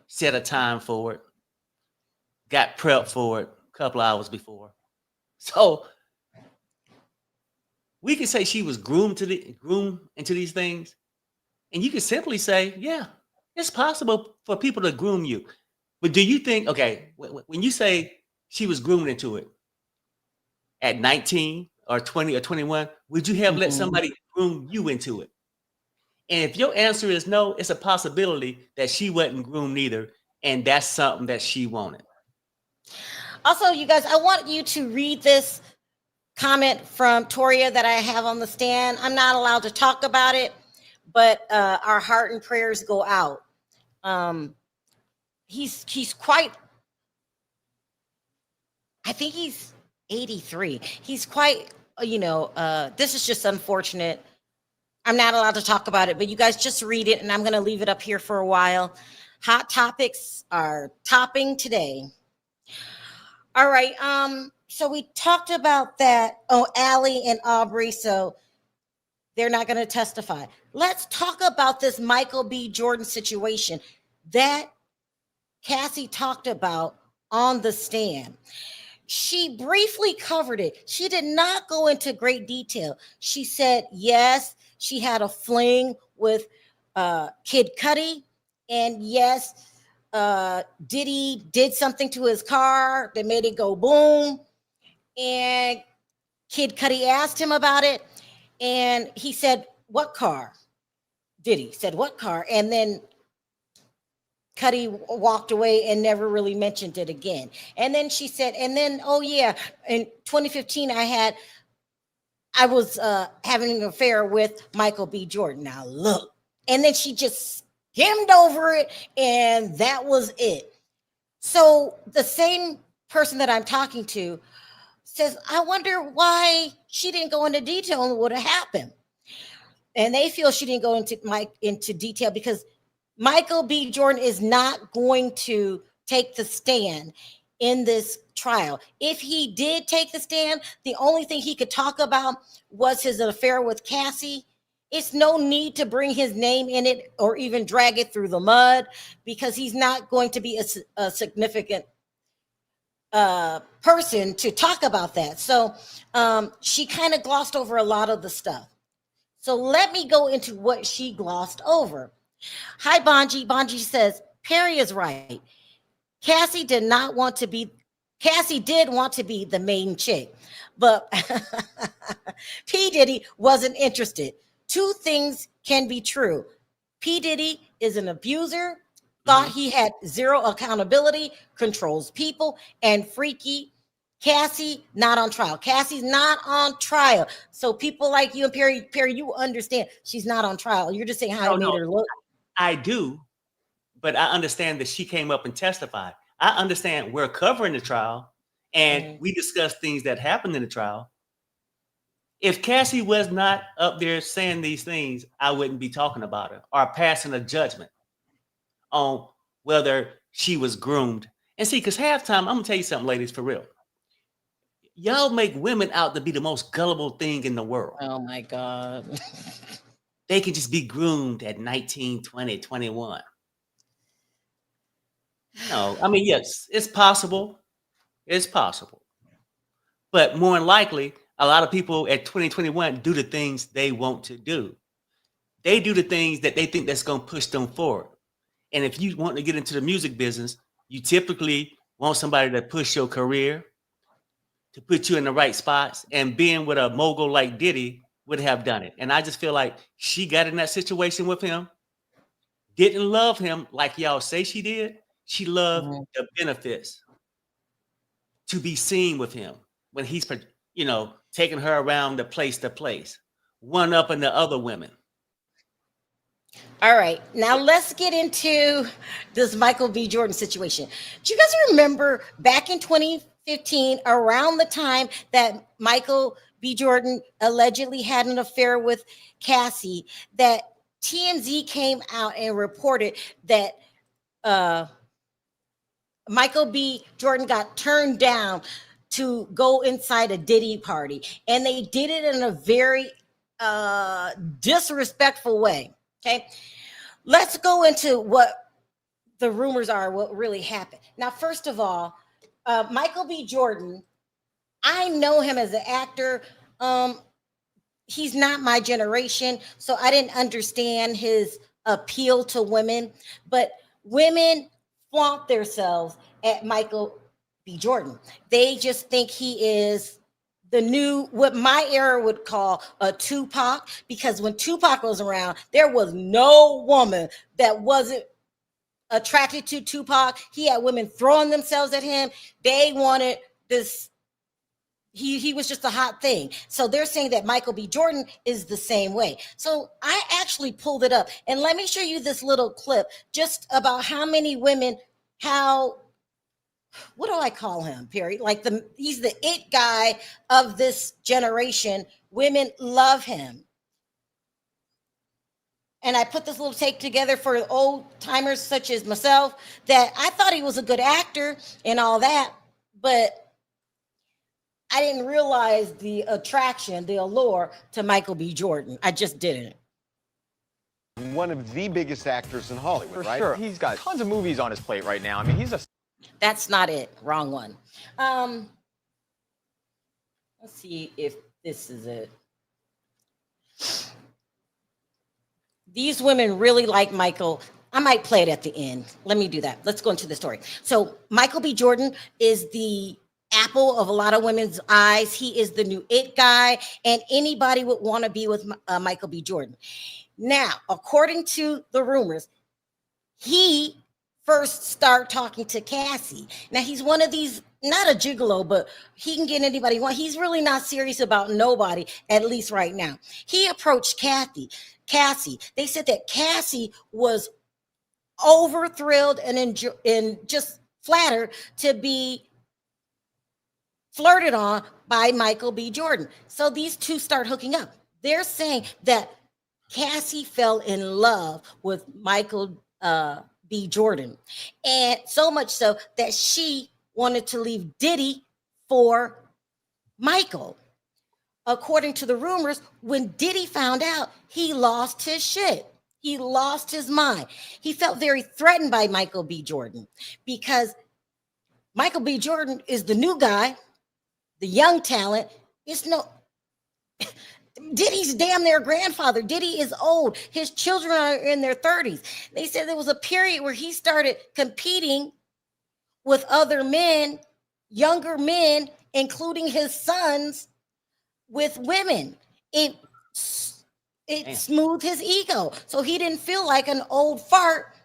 set a time for it, got prepped for it a couple hours before. So we can say she was groomed into these things. And you can simply say, yeah, it's possible for people to groom you. But do you think, okay, when you say she was groomed into it at 19 or 20 or 21, would you have let somebody groom you into it? And if your answer is no, it's a possibility that she wasn't groomed either. And that's something that she wanted. Also, you guys, I want you to read this comment from Toria that I have on the stand. I'm not allowed to talk about it, but our heart and prayers go out. He's quite, I think he's 83. He's quite, this is just unfortunate. I'm not allowed to talk about it, but you guys just read it, and I'm going to leave it up here for a while. Hot topics are topping today. All right. So we talked about that. Oh, Allie and Aubrey. So they're not going to testify. Let's talk about this Michael B. Jordan situation that Cassie talked about on the stand. She briefly covered it. She did not go into great detail. She said, yes, she had a fling with Kid Cudi. And yes, Diddy did something to his car that made it go boom. And Kid Cudi asked him about it. And he said, what car? Diddy said, what car? And then Cudi walked away and never really mentioned it again. And then she said, and then, oh yeah, in 2015, I was having an affair with Michael B. Jordan. Now look. And then she just skimmed over it, and that was it. So the same person that I'm talking to says, I wonder why she didn't go into detail on what happened. And they feel she didn't go into detail because Michael B. Jordan is not going to take the stand in this trial. If he did take the stand, the only thing he could talk about was his affair with Cassie. It's no need to bring his name in it or even drag it through the mud because he's not going to be a significant person to talk about that. So she kind of glossed over a lot of the stuff. So let me go into what she glossed over. Hi, Bonji. Bonji says, Perry is right. Cassie did want to be the main chick, but P. Diddy wasn't interested. Two things can be true. P. Diddy is an abuser, thought he had zero accountability, controls people, and freaky. Cassie, not on trial. Cassie's not on trial. So people like you and Perry, you understand she's not on trial. You're just saying how it made her look. I do, but I understand that she came up and testified. I understand we're covering the trial and we discuss things that happened in the trial. If Cassie was not up there saying these things, I wouldn't be talking about her or passing a judgment on whether she was groomed. And see, because halftime, I'm going to tell you something, ladies, for real. Y'all make women out to be the most gullible thing in the world. Oh, my God. They can just be groomed at 19, 20, 21. No, I mean, yes, it's possible. It's possible. But more than likely, a lot of people at 2021 do the things they want to do. They do the things that they think that's going to push them forward. And if you want to get into the music business, you typically want somebody to push your career, to put you in the right spots, and being with a mogul like Diddy would have done it. And I just feel like she got in that situation with him, didn't love him like y'all say she did. She loved the benefits, to be seen with him when he's, taking her around the place, one up in the other women. All right, now let's get into this Michael B. Jordan situation. Do you guys remember back in 2015, around the time that Michael B. Jordan allegedly had an affair with Cassie, that TMZ came out and reported that Michael B. Jordan got turned down to go inside a Diddy party, and they did it in a very disrespectful way. Okay, let's go into what the rumors are, what really happened. Now, first of all, Michael B. Jordan, I know him as an actor. He's not my generation, so I didn't understand his appeal to women, but women flaunt themselves at Michael B. Jordan. They just think he is the new, what my era would call a Tupac, because when Tupac was around, there was no woman that wasn't attracted to Tupac. He had women throwing themselves at him. They wanted this. He was just a hot thing. So they're saying that Michael B. Jordan is the same way. So I actually pulled it up, and let me show you this little clip just about how many women, what do I call him, Perry? Like he's the it guy of this generation. Women love him. And I put this little tape together for old timers such as myself, that I thought he was a good actor and all that, but I didn't realize the attraction, the allure to Michael B. Jordan. I just didn't. One of the biggest actors in Hollywood, For right? sure. He's got tons of movies on his plate right now. I mean, he's a... That's not it. Wrong one. Let's see if this is it. These women really like Michael. I might play it at the end. Let me do that. Let's go into the story. So Michael B. Jordan is the apple of a lot of women's eyes. He is the new it guy, and anybody would want to be with Michael B. Jordan. Now, according to the rumors, he first started talking to Cassie. Now, he's one of these, not a gigolo, but he can get anybody he wants. He's really not serious about nobody, at least right now. He approached Cassie. They said that Cassie was over thrilled and just flattered to be flirted on by Michael B. Jordan. So these two start hooking up. They're saying that Cassie fell in love with Michael B. Jordan, and so much so that she wanted to leave Diddy for Michael. According to the rumors, when Diddy found out, he lost his shit. He lost his mind. He felt very threatened by Michael B. Jordan because Michael B. Jordan is the new guy, the young talent. It's no... Diddy's damn near grandfather. Diddy is old. His children are in their 30s. They said there was a period where he started competing with other men, younger men, including his sons, with women. It smoothed his ego. So he didn't feel like an old fart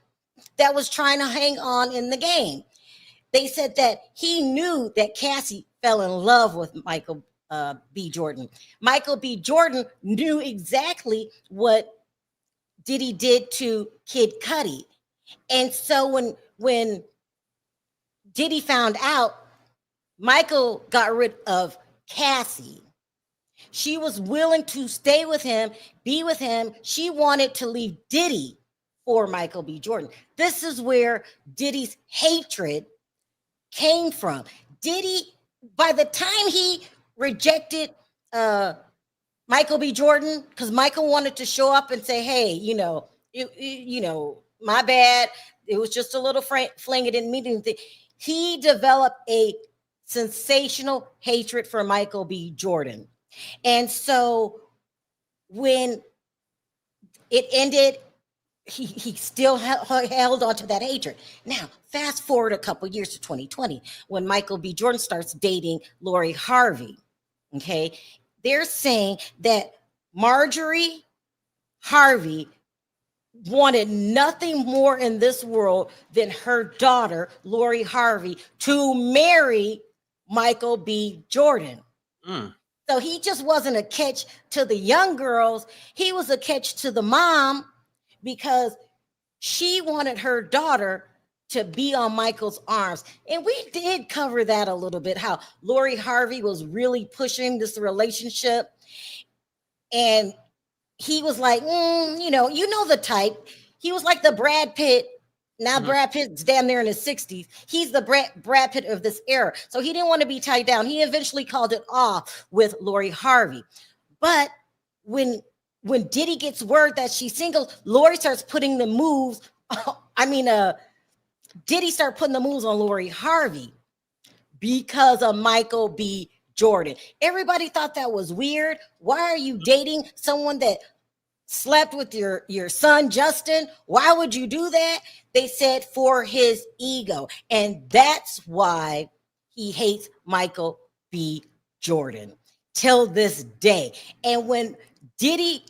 that was trying to hang on in the game. They said that he knew that Cassie fell in love with Michael B. Jordan. Michael B. Jordan knew exactly what Diddy did to Kid Cudi. And so when Diddy found out, Michael got rid of Cassie. She was willing to stay with him, be with him. She wanted to leave Diddy for Michael B. Jordan. This is where Diddy's hatred came from. Diddy, by the time he rejected Michael B. Jordan, because Michael wanted to show up and say, hey, my bad. It was just a little fling. It didn't mean anything. He developed a sensational hatred for Michael B. Jordan. And so when it ended, he still held on to that hatred. Now, fast forward a couple years to 2020, when Michael B. Jordan starts dating Lori Harvey. Okay, they're saying that Marjorie Harvey wanted nothing more in this world than her daughter, Lori Harvey, to marry Michael B. Jordan. So he just wasn't a catch to the young girls. He was a catch to the mom because she wanted her daughter to be on Michael's arms. And we did cover that a little bit, how Lori Harvey was really pushing this relationship. And he was like, you know the type. He was like the Brad Pitt. Now Brad Pitt's damn near in his 60s. He's the Brad Pitt of this era. So he didn't want to be tied down. He eventually called it off with Lori Harvey. But when Diddy gets word that she's single, Lori starts putting the moves. Diddy started putting the moves on Lori Harvey because of Michael B. Jordan. Everybody thought that was weird. Why are you dating someone that slept with your son, Justin? Why would you do that? They said for his ego. And that's why he hates Michael B. Jordan till this day. And when Diddy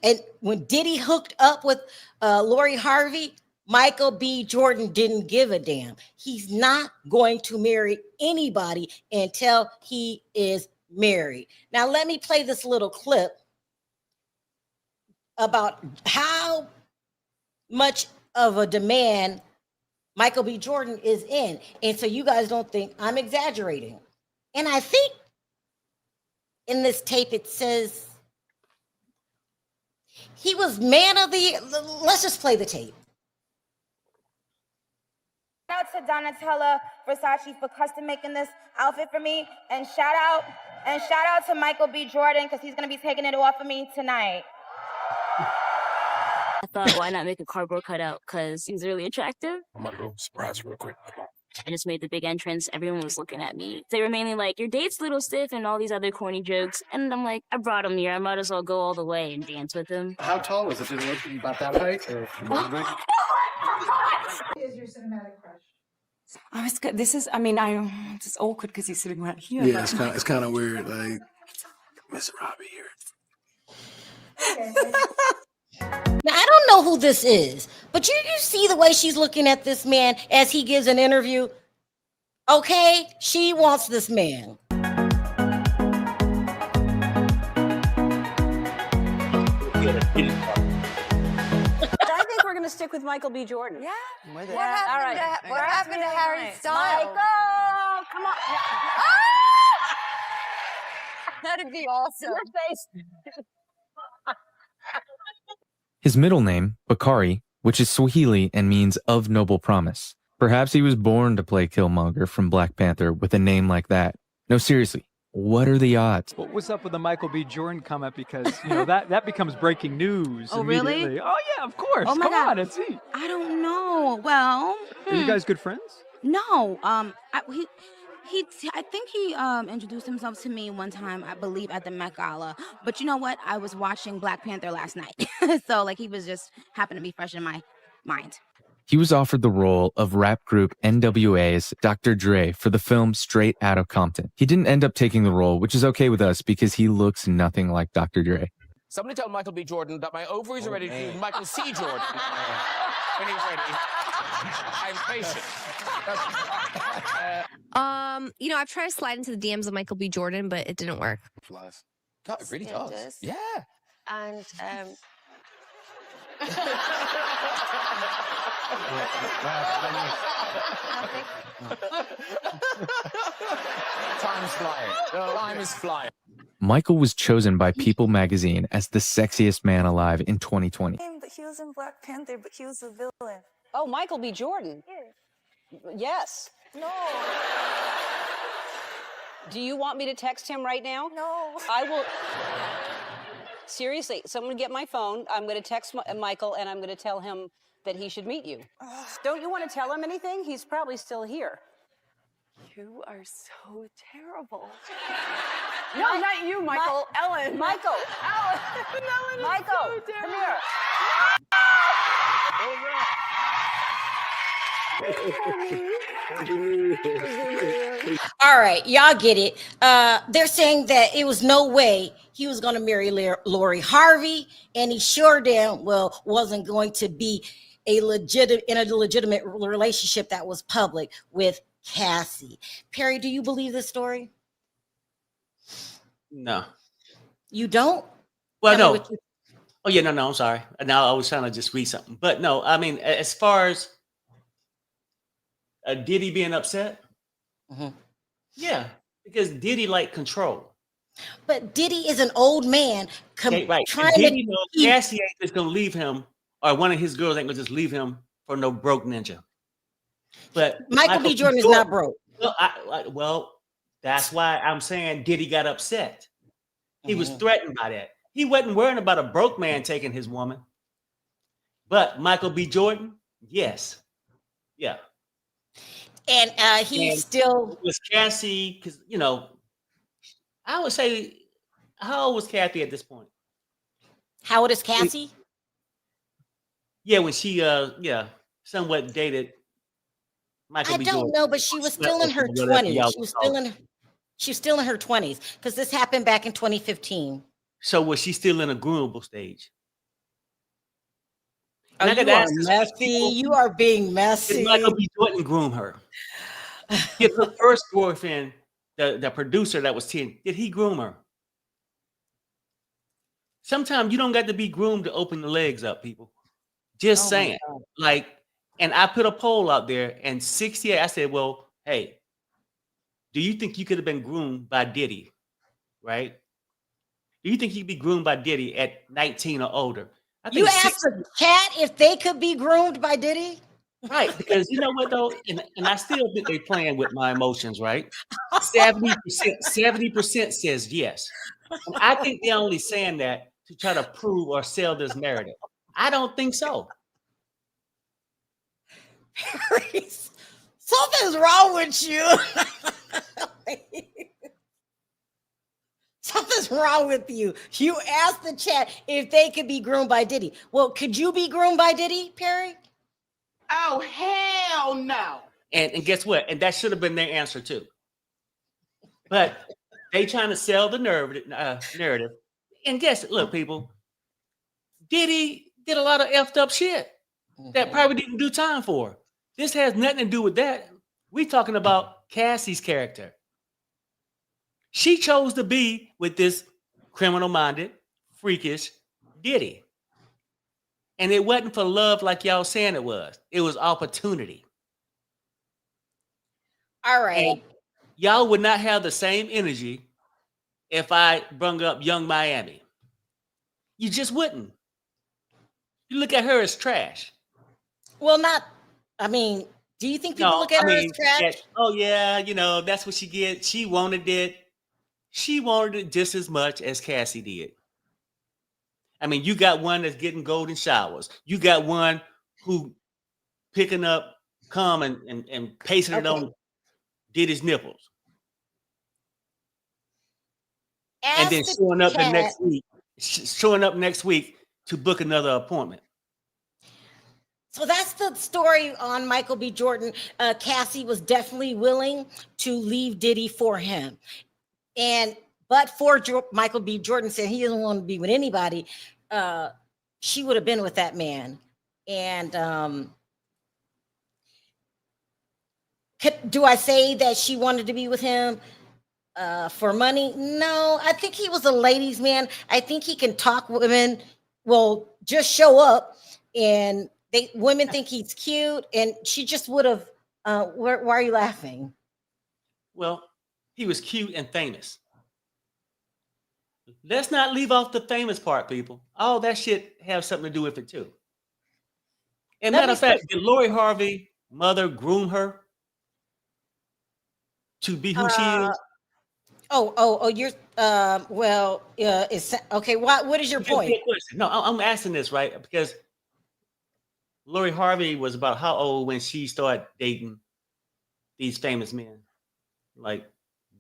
hooked up with Lori Harvey, Michael B. Jordan didn't give a damn. He's not going to marry anybody until he is married. Now, let me play this little clip about how much of a demand Michael B. Jordan is in. And so you guys don't think I'm exaggerating. And I think in this tape, it says he was man of the... Let's just play the tape. Shout out to Donatella Versace for custom making this outfit for me. And shout out And shout out to Michael B. Jordan because he's going to be taking it off of me tonight. I thought, why not make a cardboard cutout? Because he's really attractive. I'm gonna go surprise real quick. I just made the big entrance. Everyone was looking at me. They were mainly like, your date's a little stiff and all these other corny jokes. And I'm like, I brought him here. I might as well go all the way and dance with him. How tall is it? Did it look about that height? Or Is your cinematic crush? I was good. This is, I mean, it's just awkward because he's sitting right here. yeah, it's kind of weird. Like, Miss Robbie here. Now, I don't know who this is, but you see the way she's looking at this man as he gives an interview. Okay, she wants this man. I think we're going to stick with Michael B. Jordan. Yeah. What happened to Harry Styles? Michael, come on. That'd be awesome. Your face. His middle name, Bakari, which is Swahili and means of noble promise. Perhaps he was born to play Killmonger from Black Panther with a name like that. No, seriously, what are the odds? Well, what's up with the Michael B. Jordan comment? Because, you know, that becomes breaking news immediately. Really? Oh, yeah, of course. Oh, my Come God. on, it's he. I don't know. Well, Are you guys good friends? No. I think he introduced himself to me one time, I believe, at the Met Gala. But you know what? I was watching Black Panther last night, so like he was just happened to be fresh in my mind. He was offered the role of rap group NWA's Dr. Dre for the film Straight Outta Compton. He didn't end up taking the role, which is okay with us because he looks nothing like Dr. Dre. Somebody tell Michael B. Jordan that my ovaries are ready to do Michael C. Jordan when he's ready. I'm patient. You know, I've tried to slide into the DMs of Michael B. Jordan, but it didn't work. Flies. God, it really does. Yeah. And Time's flying. Time is flying. Michael was chosen by People magazine as the sexiest man alive in 2020. But he was in Black Panther, but he was a villain. Oh, Michael B. Jordan? Yes. No. Do you want me to text him right now? No. I will. Seriously, someone get my phone. I'm going to text Michael and I'm going to tell him that he should meet you. Don't you want to tell him anything? He's probably still here. You are so terrible. No, not you, Michael. Ellen. Michael. Ellen. Michael, So come here. All right, y'all get it. They're saying that it was no way he was going to marry Lori Harvey, and he sure damn well wasn't going to be in a legitimate relationship that was public with Cassie. Perry, do you believe this story? No. You don't? Well, Tell me no. what you- Oh, yeah, no, I'm sorry. Now I was trying to just read something. But no, I mean, as far as Diddy being upset, yeah, because Diddy like control. But Diddy is an old man Right. trying Diddy to knows Cassie ain't just going to leave him, or one of his girls ain't going to just leave him for no broke ninja. But Michael B. Jordan is not broke. Well, that's why I'm saying Diddy got upset. He was threatened by that. He wasn't worrying about a broke man taking his woman. But Michael B. Jordan, yes. Yeah. And he's still was Cassie, because you know, I would say, how old was Kathy at this point? How old is Cassie? Yeah, when she somewhat dated Michael I B. don't Jordan. know, but she was still in her Whatever 20s. y'all She was call still it. in she was still in her 20s because this happened back in 2015. So was she still in a groomable stage? Oh, And I you gotta are ask this, messy. You are being did messy. Michael B. Jordan groom her? Did her first boyfriend, the producer that was 10, did he groom her? Sometimes you don't got to be groomed to open the legs up, people. Just Oh my saying. God. Like, and I put a poll out there, and 68, I said, well, hey, do you think you could have been groomed by Diddy? Right? Do you think you could be groomed by Diddy at 19 or older? I think You asked the cat if they could be groomed by Diddy? Right, because you know what though, and I still think they're playing with my emotions, right? 70% says yes. And I think they're only saying that to try to prove or sell this narrative. I don't think so. Something's wrong with you. Something's wrong with you. You asked the chat if they could be groomed by Diddy. Well, could you be groomed by Diddy, Perry? Oh, hell no. And guess what? And that should have been their answer too. But they trying to sell the narrative. And look, people, Diddy did a lot of effed up shit that probably didn't do time for. This has nothing to do with that. We talking about Cassie's character. She chose to be with this criminal-minded, freakish Diddy. And it wasn't for love like y'all saying it was. It was opportunity. All right. And y'all would not have the same energy if I brung up Young Miami. You just wouldn't. You look at her as trash. Well, do you think people look at her as trash? Oh yeah, that's what she get. She wanted it. She wanted it just as much as Cassie did. I mean, you got one that's getting golden showers. You got one who picking up cum and pasting it on Diddy's nipples. And then showing up next week to book another appointment. So that's the story on Michael B. Jordan. Cassie was definitely willing to leave Diddy for him. But for Michael B. Jordan said he doesn't want to be with anybody, she would have been with that man. And do I say that she wanted to be with him for money? No, I think he was a ladies' man. I think he can talk women. Well, just show up, and women think he's cute, and she just would have. Why are you laughing? Well, he was cute and famous. Let's not leave off the famous part, people. All that shit have something to do with it too. And matter of fact, did Lori Harvey mother groom her to be who she is? You're it's okay. What is your point? No, I'm asking this, right? Because Lori Harvey was about how old when she started dating these famous men like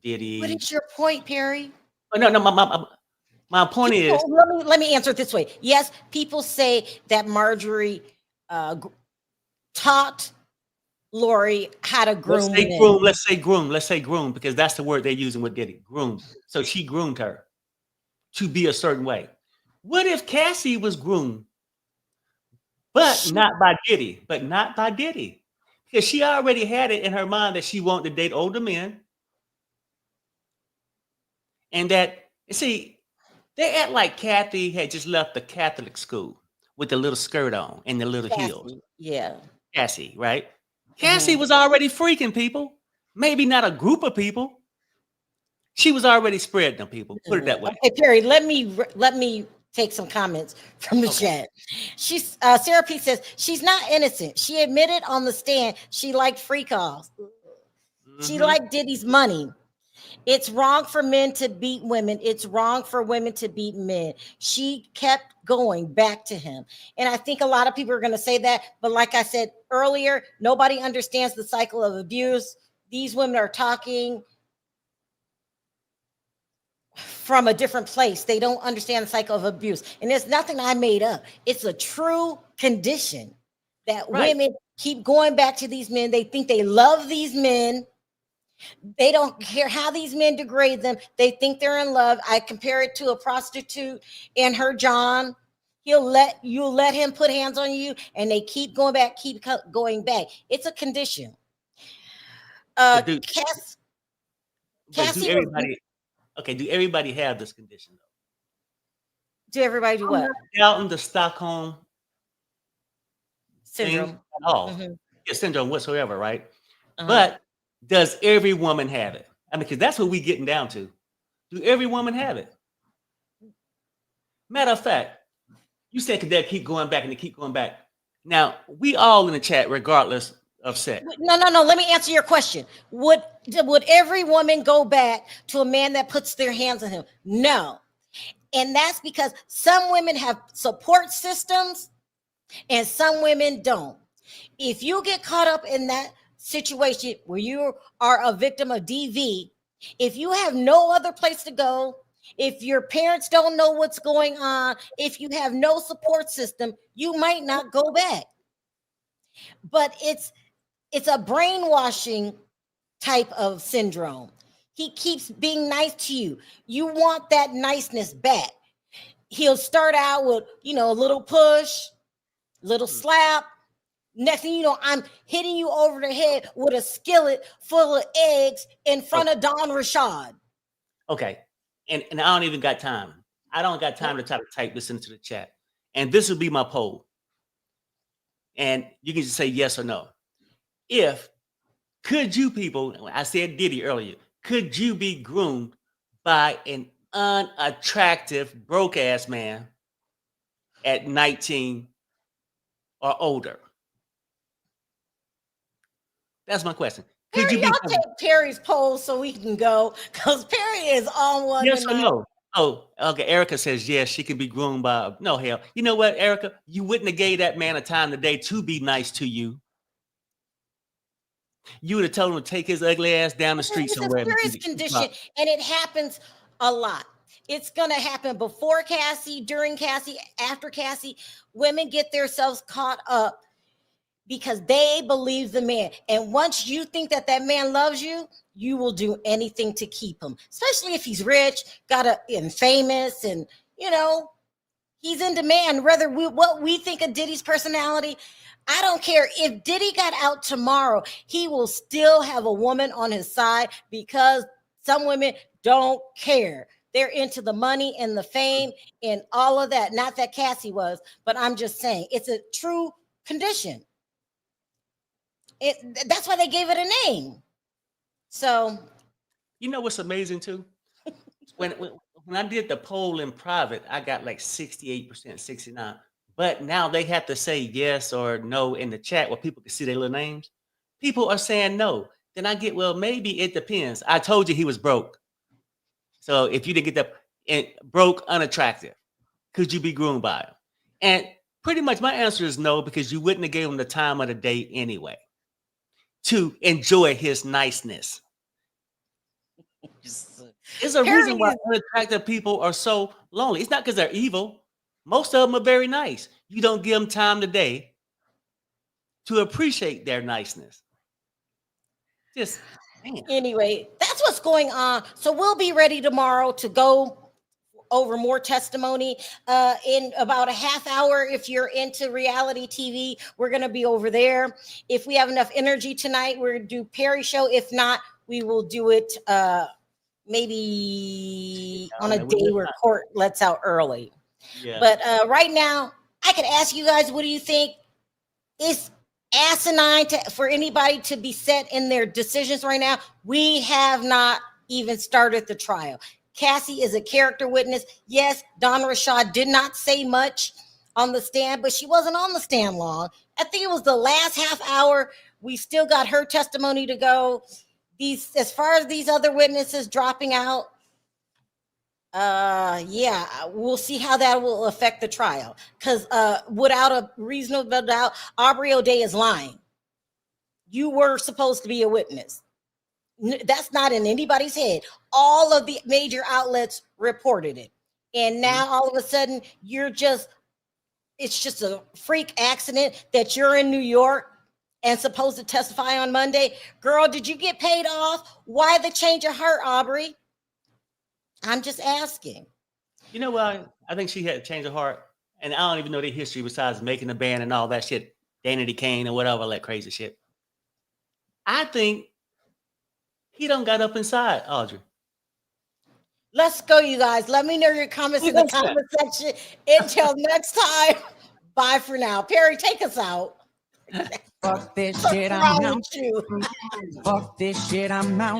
Diddy? What is your point, Perry? Oh, no, my point is. Let me answer it this way. Yes, people say that Marjorie taught Lori how to groom. Let's say groom, because that's the word they're using with Diddy. Groom. So she groomed her to be a certain way. What if Cassie was groomed, but not by Diddy? Because she already had it in her mind that she wanted to date older men. And that, they act like Kathy had just left the Catholic school with the little skirt on and the little heels. Yeah. Cassie, right? Cassie was already freaking people. Maybe not a group of people. She was already spreading them people. Put it that way. Okay, Perry, let me take some comments from the chat. She's Sarah P says she's not innocent. She admitted on the stand she liked free calls. She liked Diddy's money. It's wrong for men to beat women. It's wrong for women to beat men. She kept going back to him. And I think a lot of people are going to say that. But like I said earlier, nobody understands the cycle of abuse. These women are talking from a different place. They don't understand the cycle of abuse. And there's nothing I made up. It's a true condition that women keep going back to these men. They think they love these men. They don't care how these men degrade them. They think they're in love. I compare it to a prostitute and her John. You'll let him put hands on you, and they keep going back. It's a condition. Do everybody have this condition though? Do everybody do what? Doubting the Stockholm syndrome at all. Syndrome whatsoever, right? But does every woman have it? I mean, because that's what we're getting down to. Do every woman have it? Matter of fact, you said they keep going back and they keep going back. Now, we all in the chat, regardless of sex. No. Let me answer your question. Would every woman go back to a man that puts their hands on him? No. And that's because some women have support systems and some women don't. If you get caught up in that situation where you are a victim of DV, if you have no other place to go, if your parents don't know what's going on, if you have no support system, you might not go back. But it's a brainwashing type of syndrome. He keeps being nice to you. You want that niceness back. He'll start out with, a little push, little slap. Next thing you know, I'm hitting you over the head with a skillet full of eggs in front of Don Rashad. Okay. And I don't even got time. I don't got time to try to type this into the chat. And this will be my poll. And you can just say yes or no. Could you people, I said Diddy earlier, could you be groomed by an unattractive, broke-ass man at 19 or older? That's my question. Could Perry, you be I'll take Perry's poll so we can go, because Perry is on one. Yes or no? Oh, okay. Erica says yes, she can be groomed by no hell. You know what, Erica? You wouldn't have gave that man a time today to be nice to you. You would have told him to take his ugly ass down the street somewhere. It's a serious condition, and it happens a lot. It's going to happen before Cassie, during Cassie, after Cassie. Women get themselves caught up because they believe the man. And once you think that man loves you, you will do anything to keep him, especially if he's rich, and famous, and, he's in demand. Whether what we think of Diddy's personality, I don't care. If Diddy got out tomorrow, he will still have a woman on his side because some women don't care. They're into the money and the fame and all of that. Not that Cassie was, but I'm just saying it's a true condition. That's why they gave it a name. So, you know what's amazing too? When I did the poll in private, I got like 68%, 69%. But now they have to say yes or no in the chat where people can see their little names. People are saying no. Then I get, well, maybe it depends. I told you he was broke. So if you didn't get broke, unattractive, could you be groomed by him? And pretty much my answer is no, because you wouldn't have gave him the time of the day anyway to enjoy his niceness. There's a reason why unattractive people are so lonely. It's not because they're evil. Most of them are very nice. You don't give them time today to appreciate their niceness. Just, man. Anyway, that's what's going on. So we'll be ready tomorrow to go over more testimony in about a half hour. If you're into reality TV, we're going to be over there. If we have enough energy tonight, we're going to do Perry show. If not, we will do it maybe on a day where court lets out early. Yeah. But right now, I could ask you guys, what do you think? Is asinine for anybody to be set in their decisions right now? We have not even started the trial. Cassie is a character witness. Yes, Don Rashad did not say much on the stand, but she wasn't on the stand long. I think it was the last half hour. We still got her testimony to go. As far as these other witnesses dropping out, we'll see how that will affect the trial. Because without a reasonable doubt, Aubrey O'Day is lying. You were supposed to be a witness. That's not in anybody's head. All of the major outlets reported it. And now all of a sudden, it's just a freak accident that you're in New York and supposed to testify on Monday. Girl, did you get paid off? Why the change of heart, Aubrey? I'm just asking. You know what? I think she had a change of heart. And I don't even know the history besides making a band and all that shit. Danity Kane or whatever, all that crazy shit. I think he done got up inside, Audrey. Let's go, you guys. Let me know your comments in the comment section. Until next time, bye for now. Perry, take us out. Fuck this shit, I'm out. Fuck this shit, I'm out.